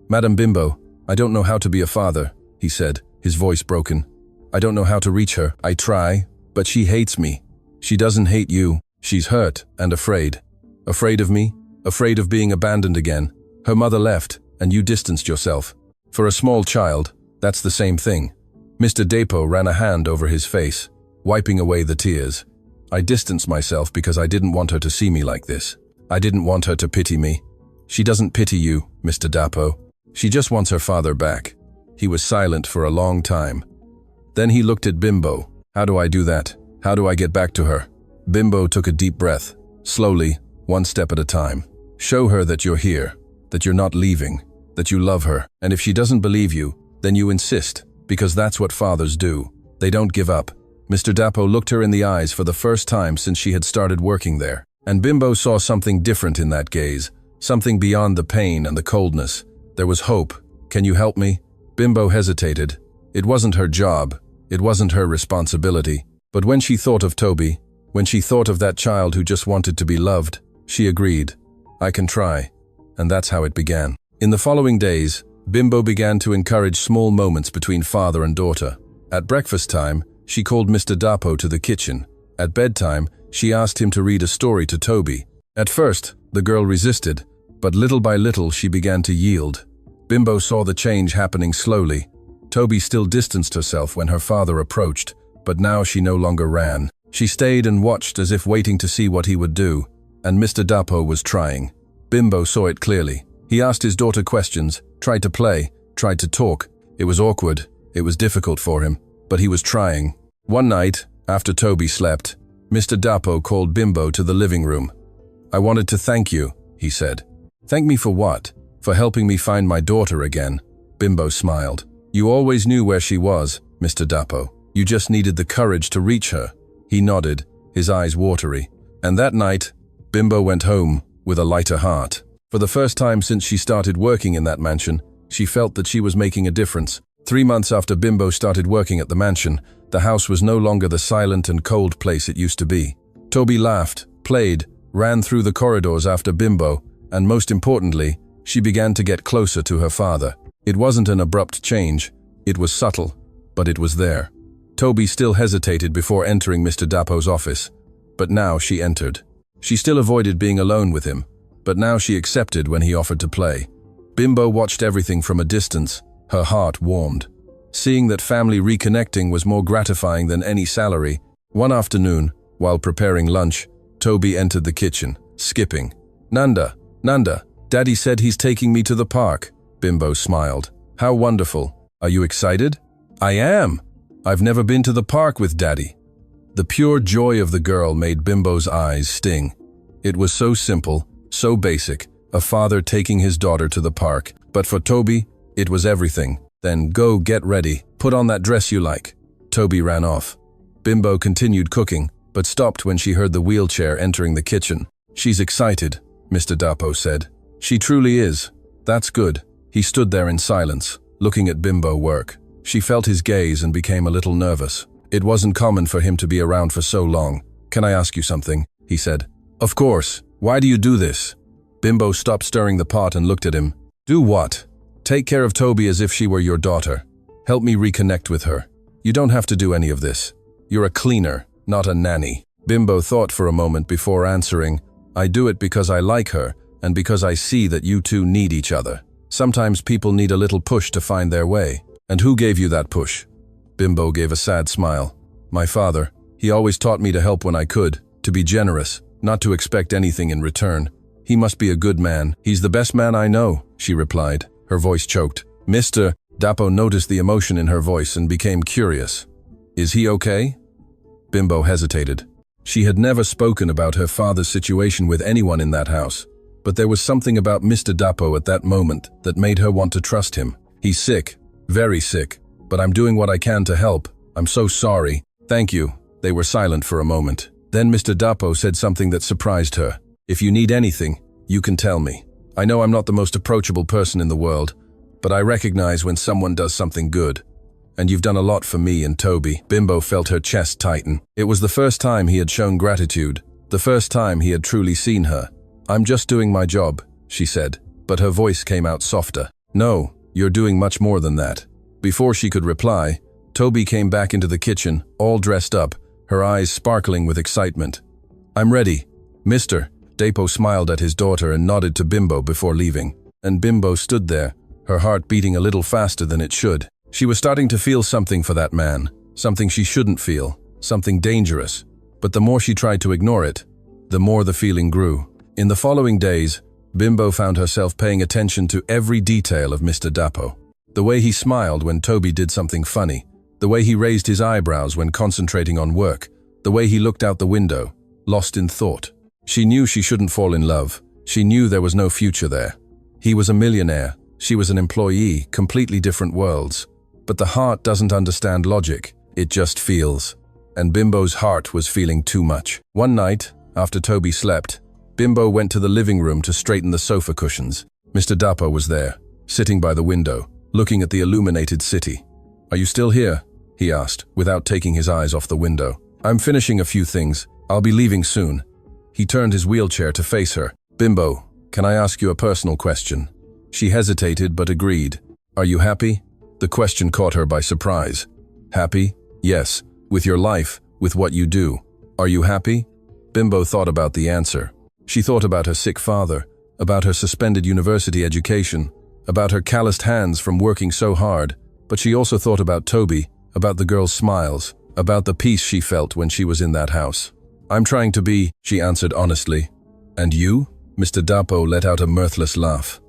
Madam Bimbo, I don't know how to be a father, he said, his voice broken. I don't know how to reach her. I try, but she hates me. She doesn't hate you. She's hurt and afraid. Afraid of me? Afraid of being abandoned again. Her mother left, and you distanced yourself. For a small child, that's the same thing. Mr. Dapo ran a hand over his face, wiping away the tears. I distanced myself because I didn't want her to see me like this. I didn't want her to pity me. She doesn't pity you, Mr. Dapo. She just wants her father back. He was silent for a long time. Then he looked at Bimbo. How do I do that? How do I get back to her? Bimbo took a deep breath, slowly, one step at a time. Show her that you're here, that you're not leaving, that you love her. And if she doesn't believe you, then you insist, because that's what fathers do. They don't give up. Mr. Dapo looked her in the eyes for the first time since she had started working there. And Bimbo saw something different in that gaze, something beyond the pain and the coldness. There was hope. Can you help me? Bimbo hesitated. It wasn't her job. It wasn't her responsibility. But when she thought of Toby, when she thought of that child who just wanted to be loved, she agreed. I can try. And that's how it began. In the following days, Bimbo began to encourage small moments between father and daughter. At breakfast time, she called Mr. Dapo to the kitchen. At bedtime, she asked him to read a story to Toby. At first, the girl resisted, but little by little she began to yield. Bimbo saw the change happening slowly. Toby still distanced herself when her father approached, but now she no longer ran. She stayed and watched as if waiting to see what he would do, and Mr. Dapo was trying. Bimbo saw it clearly. He asked his daughter questions, tried to play, tried to talk. It was awkward, it was difficult for him, but he was trying. One night, after Toby slept, Mr. Dapo called Bimbo to the living room. I wanted to thank you, he said. Thank me for what? For helping me find my daughter again. Bimbo smiled. You always knew where she was, Mr. Dapo. You just needed the courage to reach her. He nodded, his eyes watery. And that night, Bimbo went home with a lighter heart. For the first time since she started working in that mansion, she felt that she was making a difference. 3 months after Bimbo started working at the mansion, the house was no longer the silent and cold place it used to be. Toby laughed, played, ran through the corridors after Bimbo, and most importantly, she began to get closer to her father. It wasn't an abrupt change, it was subtle, but it was there. Toby still hesitated before entering Mr. Dapo's office, but now she entered. She still avoided being alone with him, but now she accepted when he offered to play. Bimbo watched everything from a distance, her heart warmed. Seeing that family reconnecting was more gratifying than any salary, one afternoon, while preparing lunch, Toby entered the kitchen, skipping. Nanda, Daddy said he's taking me to the park. Bimbo smiled. How wonderful. Are you excited? I am. I've never been to the park with Daddy. The pure joy of the girl made Bimbo's eyes sting. It was so simple, so basic, a father taking his daughter to the park. But for Toby, it was everything. Then go get ready, put on that dress you like. Toby ran off. Bimbo continued cooking, but stopped when she heard the wheelchair entering the kitchen. She's excited, Mr. Dapo said. She truly is. That's good. He stood there in silence, looking at Bimbo work. She felt his gaze and became a little nervous. It wasn't common for him to be around for so long. Can I ask you something? He said. Of course. Why do you do this? Bimbo stopped stirring the pot and looked at him. Do what? Take care of Toby as if she were your daughter. Help me reconnect with her. You don't have to do any of this. You're a cleaner, not a nanny. Bimbo thought for a moment before answering, I do it because I like her and because I see that you two need each other. Sometimes people need a little push to find their way. And who gave you that push? Bimbo gave a sad smile. My father. He always taught me to help when I could, to be generous, not to expect anything in return. He must be a good man. He's the best man I know, she replied, her voice choked. Mr. Dapo noticed the emotion in her voice and became curious. Is he okay? Bimbo hesitated. She had never spoken about her father's situation with anyone in that house, but there was something about Mr. Dapo at that moment that made her want to trust him. He's sick, very sick, but I'm doing what I can to help. I'm so sorry. Thank you. They were silent for a moment. Then Mr. Dapo said something that surprised her. If you need anything, you can tell me. I know I'm not the most approachable person in the world, but I recognize when someone does something good. And you've done a lot for me and Toby. Bimbo felt her chest tighten. It was the first time he had shown gratitude, the first time he had truly seen her. I'm just doing my job, she said, but her voice came out softer. No, you're doing much more than that. Before she could reply, Toby came back into the kitchen, all dressed up, her eyes sparkling with excitement. I'm ready, Mr. Dapo smiled at his daughter and nodded to Bimbo before leaving. And Bimbo stood there, her heart beating a little faster than it should. She was starting to feel something for that man, something she shouldn't feel, something dangerous. But the more she tried to ignore it, the more the feeling grew. In the following days, Bimbo found herself paying attention to every detail of Mr. Dapo. The way he smiled when Toby did something funny, the way he raised his eyebrows when concentrating on work, the way he looked out the window, lost in thought. She knew she shouldn't fall in love. She knew there was no future there. He was a millionaire. She was an employee, completely different worlds. But the heart doesn't understand logic. It just feels. And Bimbo's heart was feeling too much. One night, after Toby slept, Bimbo went to the living room to straighten the sofa cushions. Mr. Dapo was there, sitting by the window, looking at the illuminated city. Are you still here? He asked, without taking his eyes off the window. I'm finishing a few things. I'll be leaving soon. He turned his wheelchair to face her. Bimbo, can I ask you a personal question? She hesitated but agreed. Are you happy? The question caught her by surprise. Happy? Yes. With your life, with what you do. Are you happy? Bimbo thought about the answer. She thought about her sick father, about her suspended university education, about her calloused hands from working so hard, but she also thought about Toby, about the girl's smiles, about the peace she felt when she was in that house. I'm trying to be, she answered honestly. And you? Mr. Dapo let out a mirthless laugh.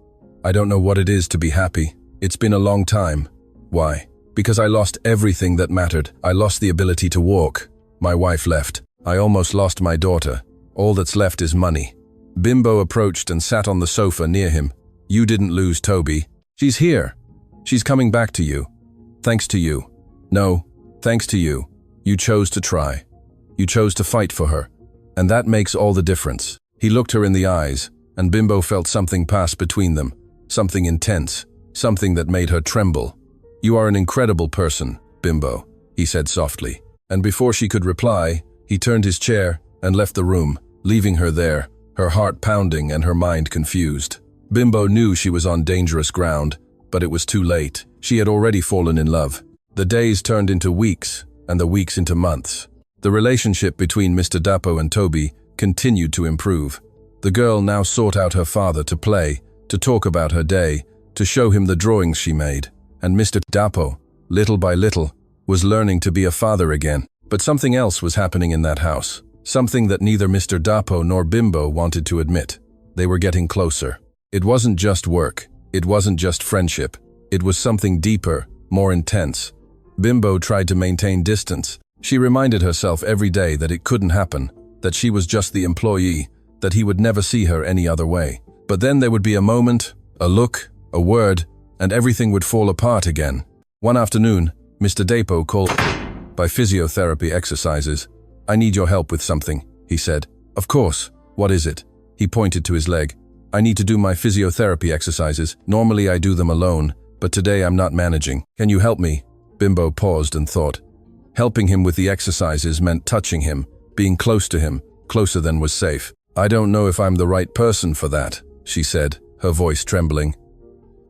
I don't know what it is to be happy. It's been a long time. Why? Because I lost everything that mattered. I lost the ability to walk. My wife left. I almost lost my daughter. All that's left is money. Bimbo approached and sat on the sofa near him. You didn't lose Toby. She's here. She's coming back to you. Thanks to you. No, thanks to you. You chose to try. You chose to fight for her. And that makes all the difference. He looked her in the eyes, and Bimbo felt something pass between them. Something intense. Something that made her tremble. You are an incredible person, Bimbo, he said softly. And before she could reply, he turned his chair and left the room, leaving her there, her heart pounding and her mind confused. Bimbo knew she was on dangerous ground, but it was too late. She had already fallen in love. The days turned into weeks, and the weeks into months. The relationship between Mr. Dapo and Toby continued to improve. The girl now sought out her father to play, to talk about her day, to show him the drawings she made. And Mr. Dapo, little by little, was learning to be a father again. But something else was happening in that house. Something that neither Mr. Dapo nor Bimbo wanted to admit. They were getting closer. It wasn't just work. It wasn't just friendship. It was something deeper, more intense. Bimbo tried to maintain distance. She reminded herself every day that it couldn't happen, that she was just the employee, that he would never see her any other way. But then there would be a moment, a look, a word, and everything would fall apart again. One afternoon, Mr. Dapo called by physiotherapy exercises. I need your help with something, he said. Of course. What is it? He pointed to his leg. I need to do my physiotherapy exercises. Normally I do them alone, but today I'm not managing. Can you help me? Bimbo paused and thought. Helping him with the exercises meant touching him, being close to him, closer than was safe. I don't know if I'm the right person for that, she said, her voice trembling.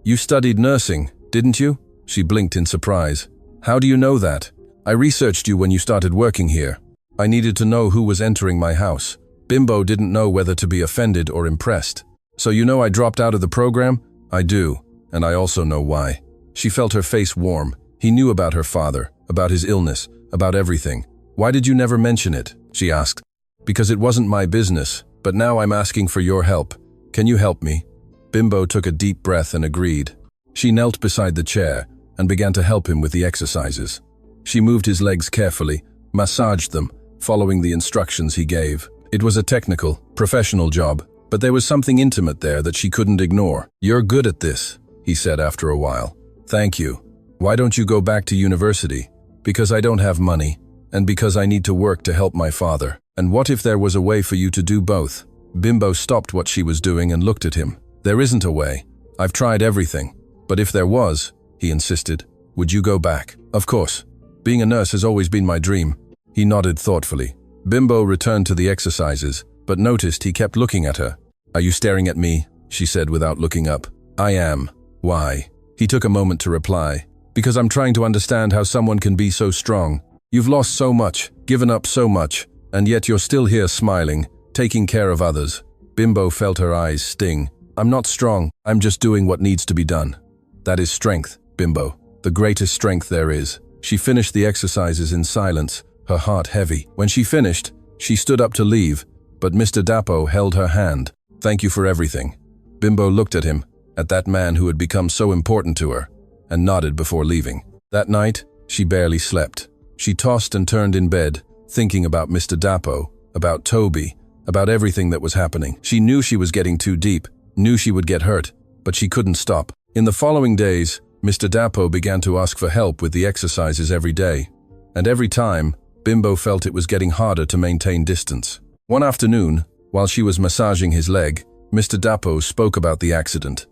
You studied nursing, didn't you? She blinked in surprise. How do you know that? I researched you when you started working here. I needed to know who was entering my house. Bimbo didn't know whether to be offended or impressed. So you know I dropped out of the program? I do, and I also know why. She felt her face warm. He knew about her father, about his illness, about everything. Why did you never mention it? She asked. Because it wasn't my business, but now I'm asking for your help. Can you help me? Bimbo took a deep breath and agreed. She knelt beside the chair, and began to help him with the exercises. She moved his legs carefully, massaged them, following the instructions he gave. It was a technical, professional job, but there was something intimate there that she couldn't ignore. "You're good at this," he said after a while. "Thank you. Why don't you go back to university?" "Because I don't have money, and because I need to work to help my father." "And what if there was a way for you to do both?" Bimbo stopped what she was doing and looked at him. "There isn't a way. I've tried everything. But if there was," he insisted, "would you go back?" "Of course. Being a nurse has always been my dream." He nodded thoughtfully. Bimbo returned to the exercises, but noticed he kept looking at her. "Are you staring at me?" she said without looking up. "I am." "Why?" He took a moment to reply. "Because I'm trying to understand how someone can be so strong. You've lost so much, given up so much, and yet you're still here smiling, taking care of others." Bimbo felt her eyes sting. "I'm not strong, I'm just doing what needs to be done." "That is strength, Bimbo. The greatest strength there is." She finished the exercises in silence, her heart heavy. When she finished, she stood up to leave, but Mr. Dapo held her hand. "Thank you for everything." Bimbo looked at him, at that man who had become so important to her, and nodded before leaving. That night, she barely slept. She tossed and turned in bed, thinking about Mr. Dapo, about Toby, about everything that was happening. She knew she was getting too deep, knew she would get hurt, but she couldn't stop. In the following days, Mr. Dapo began to ask for help with the exercises every day, and every time, Bimbo felt it was getting harder to maintain distance. One afternoon, while she was massaging his leg, Mr. Dapo spoke about the accident.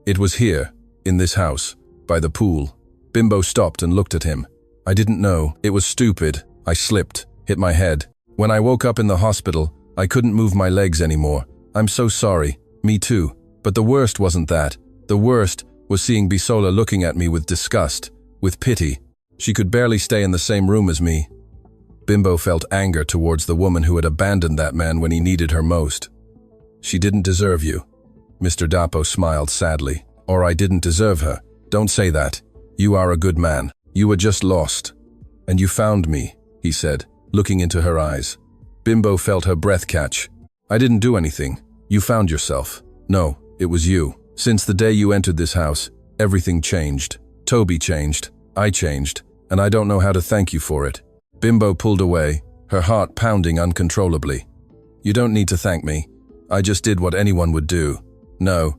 "It was here, in this house, by the pool." Bimbo stopped and looked at him. "I didn't know. It was stupid. I slipped, hit my head. When I woke up in the hospital, I couldn't move my legs anymore. I'm so sorry. Me too. But the worst wasn't that. The worst was seeing Bisola looking at me with disgust, with pity. She could barely stay in the same room as me." Bimbo felt anger towards the woman who had abandoned that man when he needed her most. "She didn't deserve you." Mr. Dapo smiled sadly. "Or I didn't deserve her. Don't say that. You are a good man. You were just lost. And you found me," he said, looking into her eyes. Bimbo felt her breath catch. "I didn't do anything. You found yourself." "No, it was you. Since the day you entered this house, everything changed. Toby changed. I changed. And I don't know how to thank you for it." Bimbo pulled away, her heart pounding uncontrollably. "You don't need to thank me. I just did what anyone would do." "No,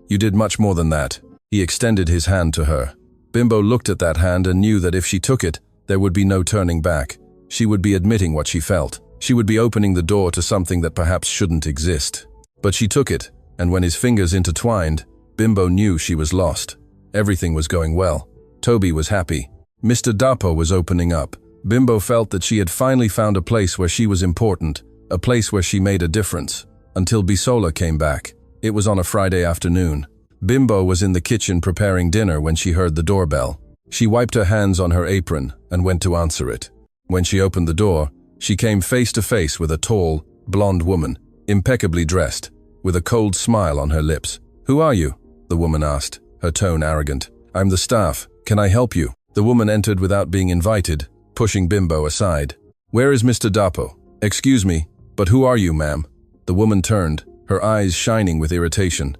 you did much more than that." He extended his hand to her. Bimbo looked at that hand and knew that if she took it, there would be no turning back. She would be admitting what she felt. She would be opening the door to something that perhaps shouldn't exist. But she took it, and when his fingers intertwined, Bimbo knew she was lost. Everything was going well. Toby was happy. Mr. Dapo was opening up. Bimbo felt that she had finally found a place where she was important, a place where she made a difference. Until Bisola came back. It was on a Friday afternoon. Bimbo was in the kitchen preparing dinner when she heard the doorbell. She wiped her hands on her apron and went to answer it. When she opened the door, she came face to face with a tall, blonde woman, impeccably dressed, with a cold smile on her lips. "Who are you?" the woman asked, her tone arrogant. "I'm the staff. Can I help you?" The woman entered without being invited, pushing Bimbo aside. "Where is Mr. Dapo?" "Excuse me, but who are you, ma'am?" The woman turned, her eyes shining with irritation.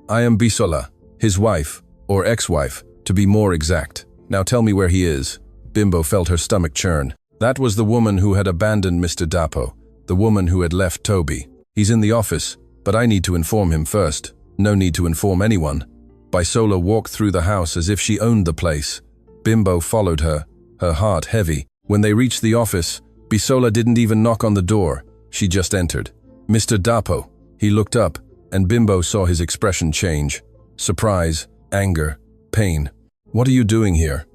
"I am Bisola, his wife, or ex-wife, to be more exact. Now tell me where he is." Bimbo felt her stomach churn. That was the woman who had abandoned Mr. Dapo, the woman who had left Toby. "He's in the office, but I need to inform him first." "No need to inform anyone." Bisola walked through the house as if she owned the place. Bimbo followed her, her heart heavy. When they reached the office, Bisola didn't even knock on the door. She just entered. "Mr. Dapo." He looked up, and Bimbo saw his expression change. Surprise, anger, pain. "What are you doing here?"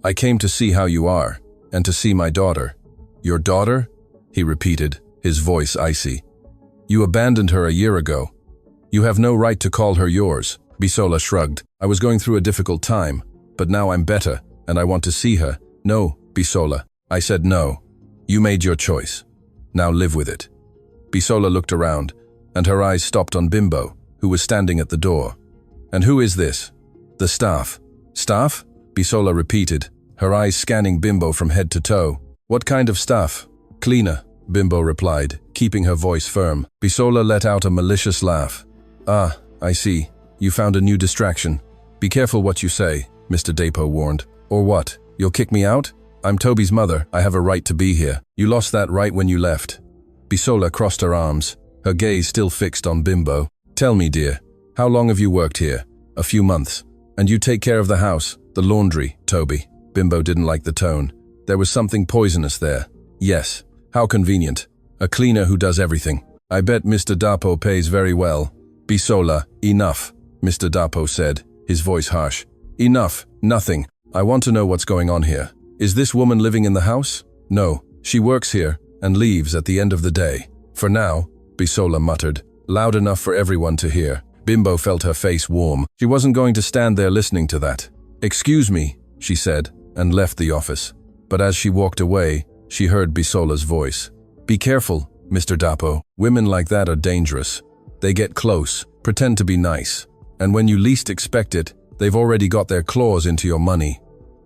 "I came to see how you are, and to see my daughter." "Your daughter?" he repeated, his voice icy. "You abandoned her a year ago. You have no right to call her yours." Bisola shrugged. "I was going through a difficult time, but now I'm better, and I want to see her." "No, Bisola." I said no. You made your choice. Now live with it." Bisola looked around, and her eyes stopped on Bimbo, who was standing at the door. "And who is this?" "The staff." "Staff?" Bisola repeated, her eyes scanning Bimbo from head to toe. "What kind of staff?" "Cleaner," Bimbo replied, keeping her voice firm. Bisola let out a malicious laugh. "Ah, I see. You found a new distraction. Be careful what you say." Mr. Dapo warned. Or what? You'll kick me out? I'm Toby's mother. I have a right to be here. You lost that right when you left. Bisola crossed her arms, her gaze still fixed on Bimbo. Tell me, dear, how long have you worked here? A few months. And you take care of the house, the laundry, Toby. Bimbo didn't like the tone. There was something poisonous there. Yes. How convenient. A cleaner who does everything. I bet Mr. Dapo pays very well. Bisola, enough, Mr. Dapo said, his voice harsh. Enough, nothing. I want to know what's going on here. Is this woman living in the house? No, she works here and leaves at the end of the day. For now, Bisola muttered, loud enough for everyone to hear. Bimbo felt her face warm. She wasn't going to stand there listening to that. Excuse me, she said, and left the office. But as she walked away, she heard Bisola's voice. Be careful, Mr. Dapo. Women like that are dangerous. They get close, pretend to be nice, and when you least expect it, they've already got their claws into your money.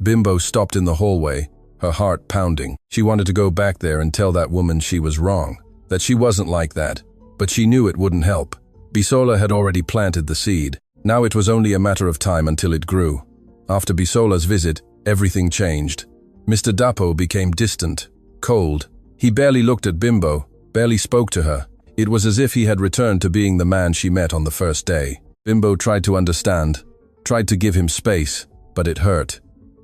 Bimbo stopped in the hallway, her heart pounding. She wanted to go back there and tell that woman she was wrong, that she wasn't like that, but she knew it wouldn't help. Bisola had already planted the seed. Now it was only a matter of time until it grew. After Bisola's visit, everything changed. Mr. Dapo became distant, cold. He barely looked at Bimbo, barely spoke to her. It was as if he had returned to being the man she met on the first day. Bimbo tried to understand, tried to give him space, but it hurt.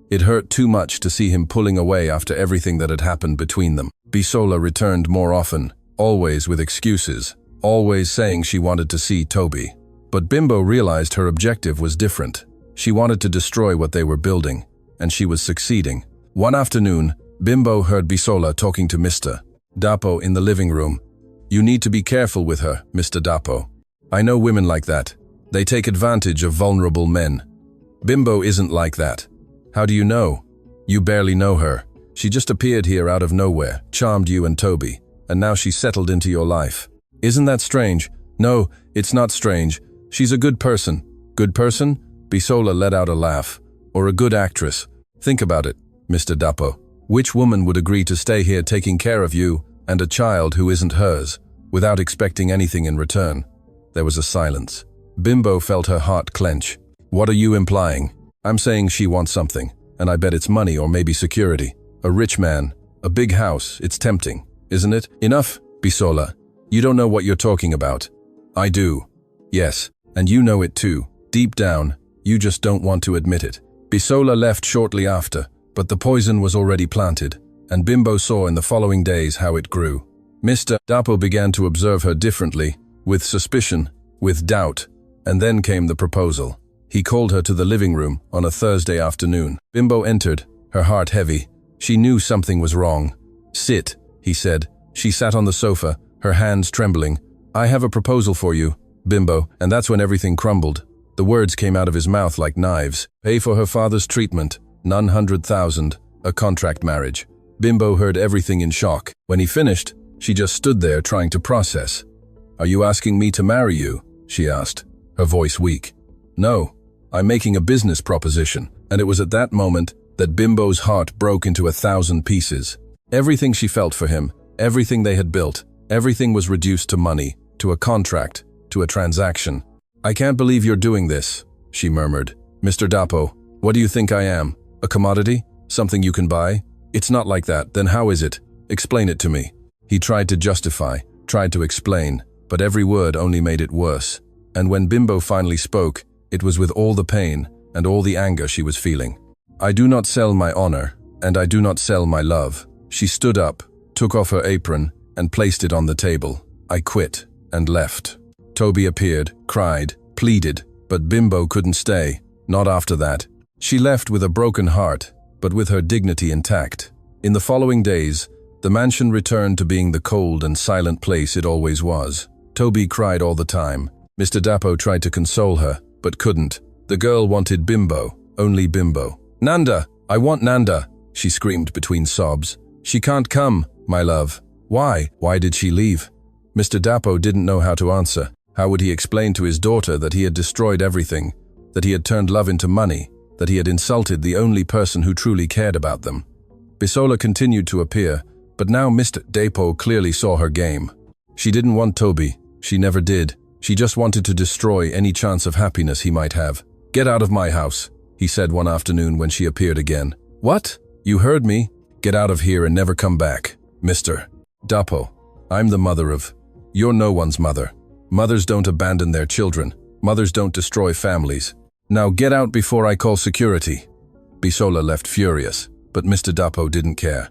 It hurt too much to see him pulling away after everything that had happened between them. Bisola returned more often, always with excuses, always saying she wanted to see Toby. But Bimbo realized her objective was different. She wanted to destroy what they were building, and she was succeeding. One afternoon, Bimbo heard Bisola talking to Mr. Dapo in the living room. You need to be careful with her, Mr. Dapo. I know women like that. They take advantage of vulnerable men. Bimbo isn't like that. How do you know? You barely know her. She just appeared here out of nowhere, charmed you and Toby, and now she's settled into your life. Isn't that strange? No, it's not strange. She's a good person. Good person? Bisola let out a laugh. Or a good actress. Think about it, Mr. Dapo. Which woman would agree to stay here taking care of you and a child who isn't hers, without expecting anything in return? There was a silence. Bimbo felt her heart clench. What are you implying? I'm saying she wants something, and I bet it's money or maybe security. A rich man, a big house, it's tempting, isn't it? Enough, Bisola. You don't know what you're talking about. I do. Yes, and you know it too. Deep down, you just don't want to admit it. Bisola left shortly after, but the poison was already planted, and Bimbo saw in the following days how it grew. Mr. Dapo began to observe her differently, with suspicion, with doubt, and then came the proposal. He called her to the living room on a Thursday afternoon. Bimbo entered, her heart heavy. She knew something was wrong. Sit, he said. She sat on the sofa, her hands trembling. I have a proposal for you, Bimbo, and that's when everything crumbled. The words came out of his mouth like knives. Pay for her father's treatment, none 100,000, a contract marriage. Bimbo heard everything in shock. When he finished, she just stood there trying to process. Are you asking me to marry you? She asked, her voice weak. No, I'm making a business proposition, and it was at that moment that Bimbo's heart broke into 1,000 pieces. Everything she felt for him, everything they had built, everything was reduced to money, to a contract, to a transaction. I can't believe you're doing this, she murmured. Mr. Dapo, what do you think I am? A commodity? Something you can buy? It's not like that. Then how is it? Explain it to me. He tried to justify, tried to explain, but every word only made it worse. And when Bimbo finally spoke, it was with all the pain and all the anger she was feeling. I do not sell my honor, and I do not sell my love. She stood up, took off her apron, and placed it on the table. I quit and left. Toby appeared, cried, pleaded, but Bimbo couldn't stay, not after that. She left with a broken heart, but with her dignity intact. In the following days, the mansion returned to being the cold and silent place it always was. Toby cried all the time. Mr. Dapo tried to console her, but couldn't. The girl wanted Bimbo, only Bimbo. Nanda, I want Nanda, she screamed between sobs. She can't come, my love. Why? Why did she leave? Mr. Dapo didn't know how to answer. How would he explain to his daughter that he had destroyed everything, that he had turned love into money, that he had insulted the only person who truly cared about them? Bisola continued to appear, but now Mr. Dapo clearly saw her game. She didn't want Toby. She never did. She just wanted to destroy any chance of happiness he might have. Get out of my house, he he said one afternoon when she appeared again. "What? You heard me? Get out of here and never come back. Mr. Dapo, I'm the mother of... You're no one's mother. Mothers don't abandon their children. Mothers don't destroy families. Now get out before I call security." Bisola left furious, but Mr. Dapo didn't care.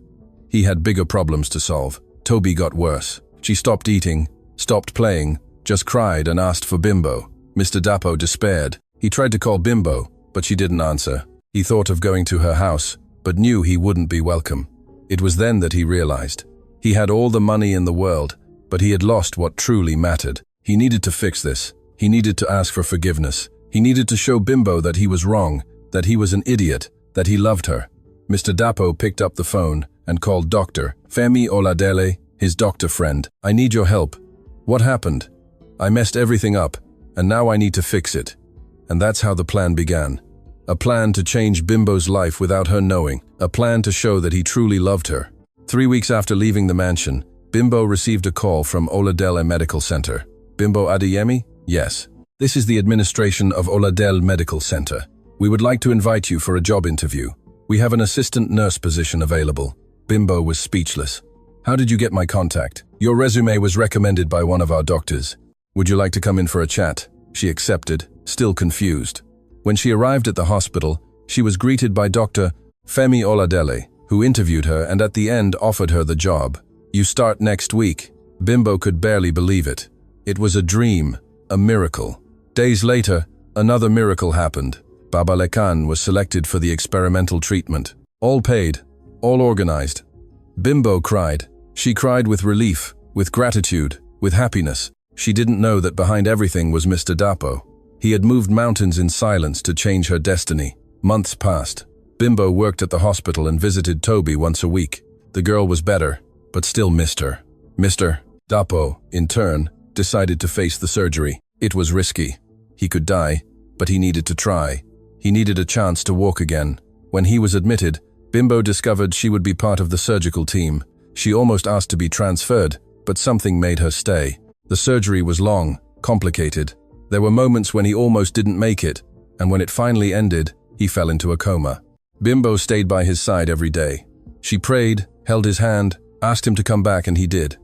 He had bigger problems to solve. Toby got worse. She stopped eating, stopped playing, just cried and asked for Bimbo. Mr. Dapo despaired. He tried to call Bimbo, but she didn't answer. He thought of going to her house, but knew he wouldn't be welcome. It was then that he realized. He had all the money in the world, but he had lost what truly mattered. He needed to fix this. He needed to ask for forgiveness. He needed to show Bimbo that he was wrong, that he was an idiot, that he loved her. Mr. Dapo picked up the phone and called Dr. Femi Oladele, his doctor friend. "I need your help. What happened? I messed everything up, and now I need to fix it." And that's how the plan began. A plan to change Bimbo's life without her knowing. A plan to show that he truly loved her. 3 weeks after leaving the mansion, Bimbo received a call from Oladele Medical Center. "Bimbo Adeyemi? Yes. This is the administration of Oladele Medical Center. We would like to invite you for a job interview. We have an assistant nurse position available." Bimbo was speechless. "How did you get my contact?" "Your resume was recommended by one of our doctors. Would you like to come in for a chat?" She accepted, still confused. When she arrived at the hospital, she was greeted by Dr. Femi Oladele, who interviewed her and at the end offered her the job. "You start next week." Bimbo could barely believe it. It was a dream, a miracle. Days later, another miracle happened. Baba Lekan was selected for the experimental treatment. All paid, all organized. Bimbo cried. She cried with relief, with gratitude, with happiness. She didn't know that behind everything was Mr. Dapo. He had moved mountains in silence to change her destiny. Months passed. Bimbo worked at the hospital and visited Toby once a week. The girl was better, but still missed her. Mr. Dapo, in turn, decided to face the surgery. It was risky. He could die, but he needed to try. He needed a chance to walk again. When he was admitted, Bimbo discovered she would be part of the surgical team. She almost asked to be transferred, but something made her stay. The surgery was long, complicated. There were moments when he almost didn't make it, and when it finally ended, he fell into a coma. Bimbo stayed by his side every day. She prayed, held his hand, asked him to come back, and he did.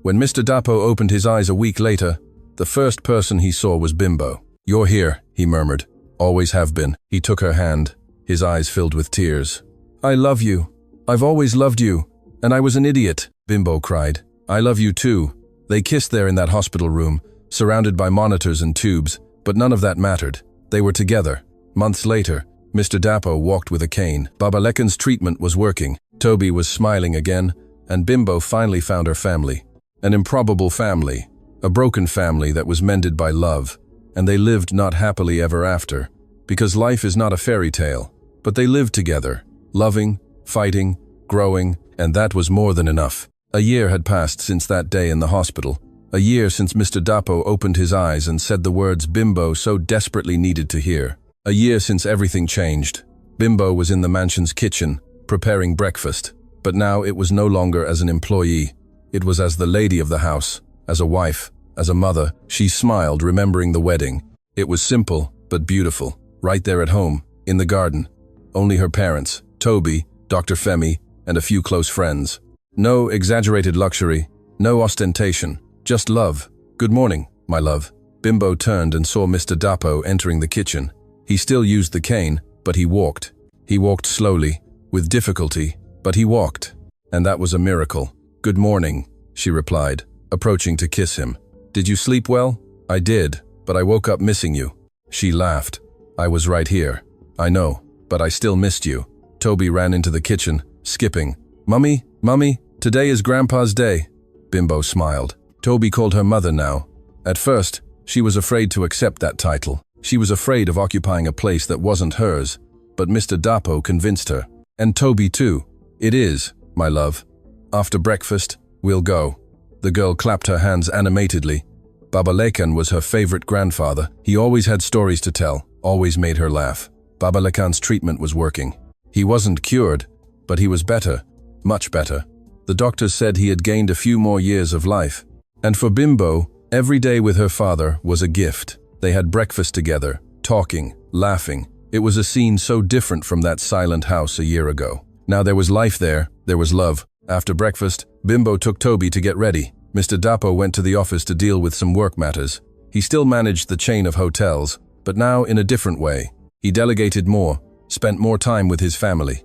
When Mr. Dapo opened his eyes a week later, the first person he saw was Bimbo. "You're here," he murmured. "Always have been." He took her hand, his eyes filled with tears. "I love you. I've always loved you. And I was an idiot," Bimbo cried. "I love you too." They kissed there in that hospital room, surrounded by monitors and tubes, but none of that mattered. They were together. Months later, Mr. Dapo walked with a cane. Baba Lekan's treatment was working. Toby was smiling again, and Bimbo finally found her family. An improbable family, a broken family that was mended by love, and they lived not happily ever after, because life is not a fairy tale, but they lived together, loving, fighting, growing, and that was more than enough. A year had passed since that day in the hospital. A year since Mr. Dapo opened his eyes and said the words Bimbo so desperately needed to hear. A year since everything changed. Bimbo was in the mansion's kitchen, preparing breakfast, but now it was no longer as an employee. It was as the lady of the house, as a wife, as a mother. She smiled, remembering the wedding. It was simple, but beautiful, right there at home, in the garden. Only her parents, Toby, Dr. Femi, and a few close friends. No exaggerated luxury, no ostentation, just love. "Good morning, my love." Bimbo turned and saw Mr. Dapo entering the kitchen. He still used the cane, but he walked. He walked slowly, with difficulty, but he walked. And that was a miracle. "Good morning," she replied, approaching to kiss him. "Did you sleep well?" "I did, but I woke up missing you." She laughed. "I was right here. I know, but I still missed you." Toby ran into the kitchen, skipping. "Mummy, Mummy, today is Grandpa's day." Bimbo smiled. Toby called her mother now. At first, she was afraid to accept that title. She was afraid of occupying a place that wasn't hers, but Mr. Dapo convinced her. "And Toby too." "It is, my love. After breakfast, we'll go." The girl clapped her hands animatedly. Baba Lekan was her favorite grandfather. He always had stories to tell, always made her laugh. Baba Lekan's treatment was working. He wasn't cured, but he was better, much better. The doctors said he had gained a few more years of life. And for Bimbo, every day with her father was a gift. They had breakfast together, talking, laughing, It was a scene so different from that silent house a year ago. Now there was life there, there was love. After breakfast, Bimbo took Toby to get ready. Mr. Dapo went to the office to deal with some work matters. He still managed the chain of hotels, but now in a different way. He delegated more, spent more time with his family.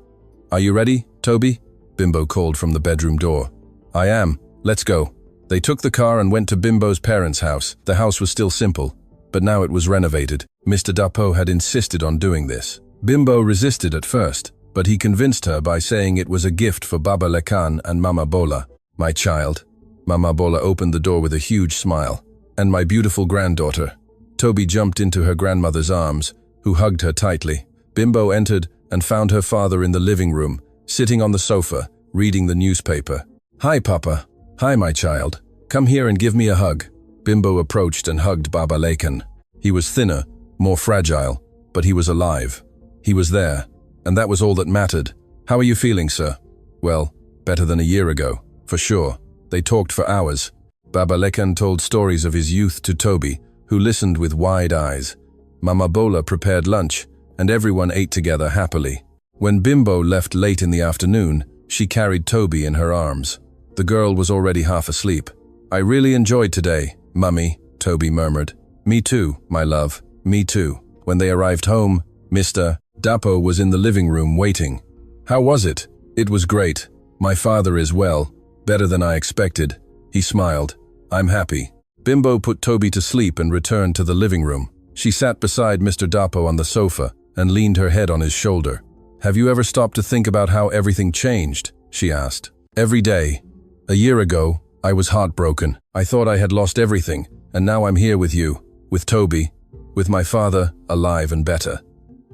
"Are you ready, Toby?" Bimbo called from the bedroom door. "I am. Let's go." They took the car and went to Bimbo's parents' house. The house was still simple, but now it was renovated. Mr. Dapo had insisted on doing this. Bimbo resisted at first, but he convinced her by saying it was a gift for Baba Lekan and Mama Bola. "My child." Mama Bola opened the door with a huge smile. "And my beautiful granddaughter." Toby jumped into her grandmother's arms, who hugged her tightly. Bimbo entered and found her father in the living room, sitting on the sofa, reading the newspaper. "Hi, Papa." "Hi, my child. Come here and give me a hug." Bimbo approached and hugged Baba Lekan. He was thinner, more fragile, but he was alive. He was there, and that was all that mattered. "How are you feeling, sir?" "Well, better than a year ago, for sure." They talked for hours. Baba Lekan told stories of his youth to Toby, who listened with wide eyes. Mama Bola prepared lunch, and everyone ate together happily. When Bimbo left late in the afternoon, she carried Toby in her arms. The girl was already half asleep. "I really enjoyed today, Mummy," Toby murmured. "Me too, my love, me too." When they arrived home, Mr. Dapo was in the living room waiting. "How was it?" "It was great. My father is well, better than I expected." He smiled. "I'm happy." Bimbo put Toby to sleep and returned to the living room. She sat beside Mr. Dapo on the sofa and leaned her head on his shoulder. "Have you ever stopped to think about how everything changed?" she asked. "Every day. A year ago, I was heartbroken. I thought I had lost everything, and now I'm here with you, with Toby, with my father, alive and better.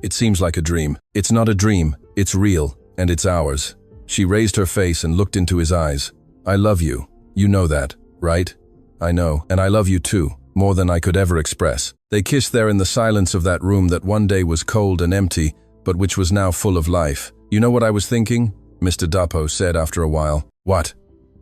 It seems like a dream. It's not a dream, it's real, and it's ours." She raised her face and looked into his eyes. "I love you. You know that, right?" "I know, and I love you too, more than I could ever express." They kissed there in the silence of that room that one day was cold and empty, but which was now full of life. "You know what I was thinking?" Mr. Dapo said after a while. "What?"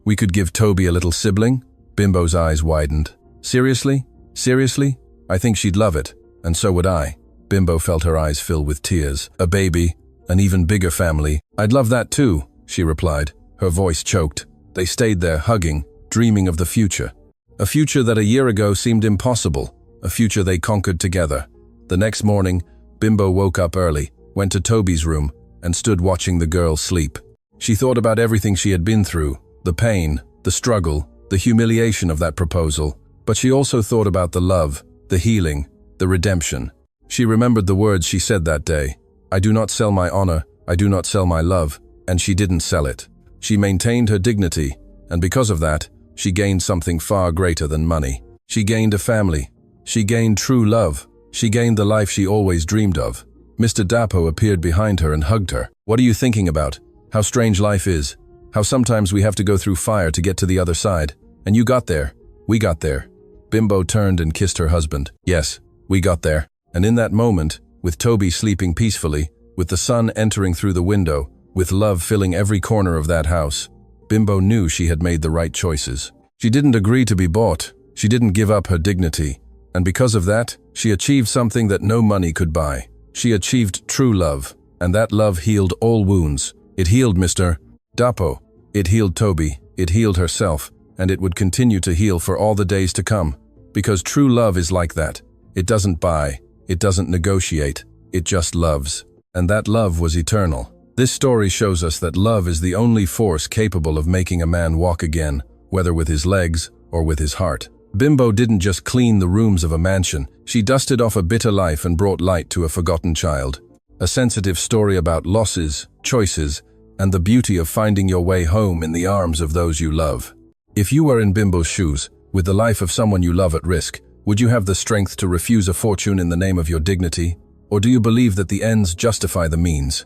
"We could give Toby a little sibling?" Bimbo's eyes widened. "Seriously? Seriously? I think she'd love it, and so would I." Bimbo felt her eyes fill with tears. "A baby, an even bigger family. I'd love that too," she replied. Her voice choked. They stayed there, hugging, dreaming of the future. A future that a year ago seemed impossible, a future they conquered together. The next morning, Bimbo woke up early, went to Toby's room, and stood watching the girl sleep. She thought about everything she had been through, the pain, the struggle, the humiliation of that proposal, but she also thought about the love, the healing, the redemption. She remembered the words she said that day. "I do not sell my honor, I do not sell my love," and she didn't sell it. She maintained her dignity, and because of that, she gained something far greater than money. She gained a family. She gained true love. She gained the life she always dreamed of. Mr. Dapo appeared behind her and hugged her. "What are you thinking about? How strange life is. How sometimes we have to go through fire to get to the other side. And you got there. We got there." Bimbo turned and kissed her husband. "Yes, we got there." And in that moment, with Toby sleeping peacefully, with the sun entering through the window, with love filling every corner of that house, Bimbo knew she had made the right choices. She didn't agree to be bought. She didn't give up her dignity. And because of that, she achieved something that no money could buy. She achieved true love, and that love healed all wounds. It healed Mr. Dapo. It healed Toby. It healed herself, and it would continue to heal for all the days to come. Because true love is like that. It doesn't buy. It doesn't negotiate. It just loves. And that love was eternal. This story shows us that love is the only force capable of making a man walk again, whether with his legs or with his heart. Bimbo didn't just clean the rooms of a mansion. She dusted off a bitter life and brought light to a forgotten child. A sensitive story about losses, choices, and the beauty of finding your way home in the arms of those you love. If you were in Bimbo's shoes, with the life of someone you love at risk, would you have the strength to refuse a fortune in the name of your dignity? Or do you believe that the ends justify the means?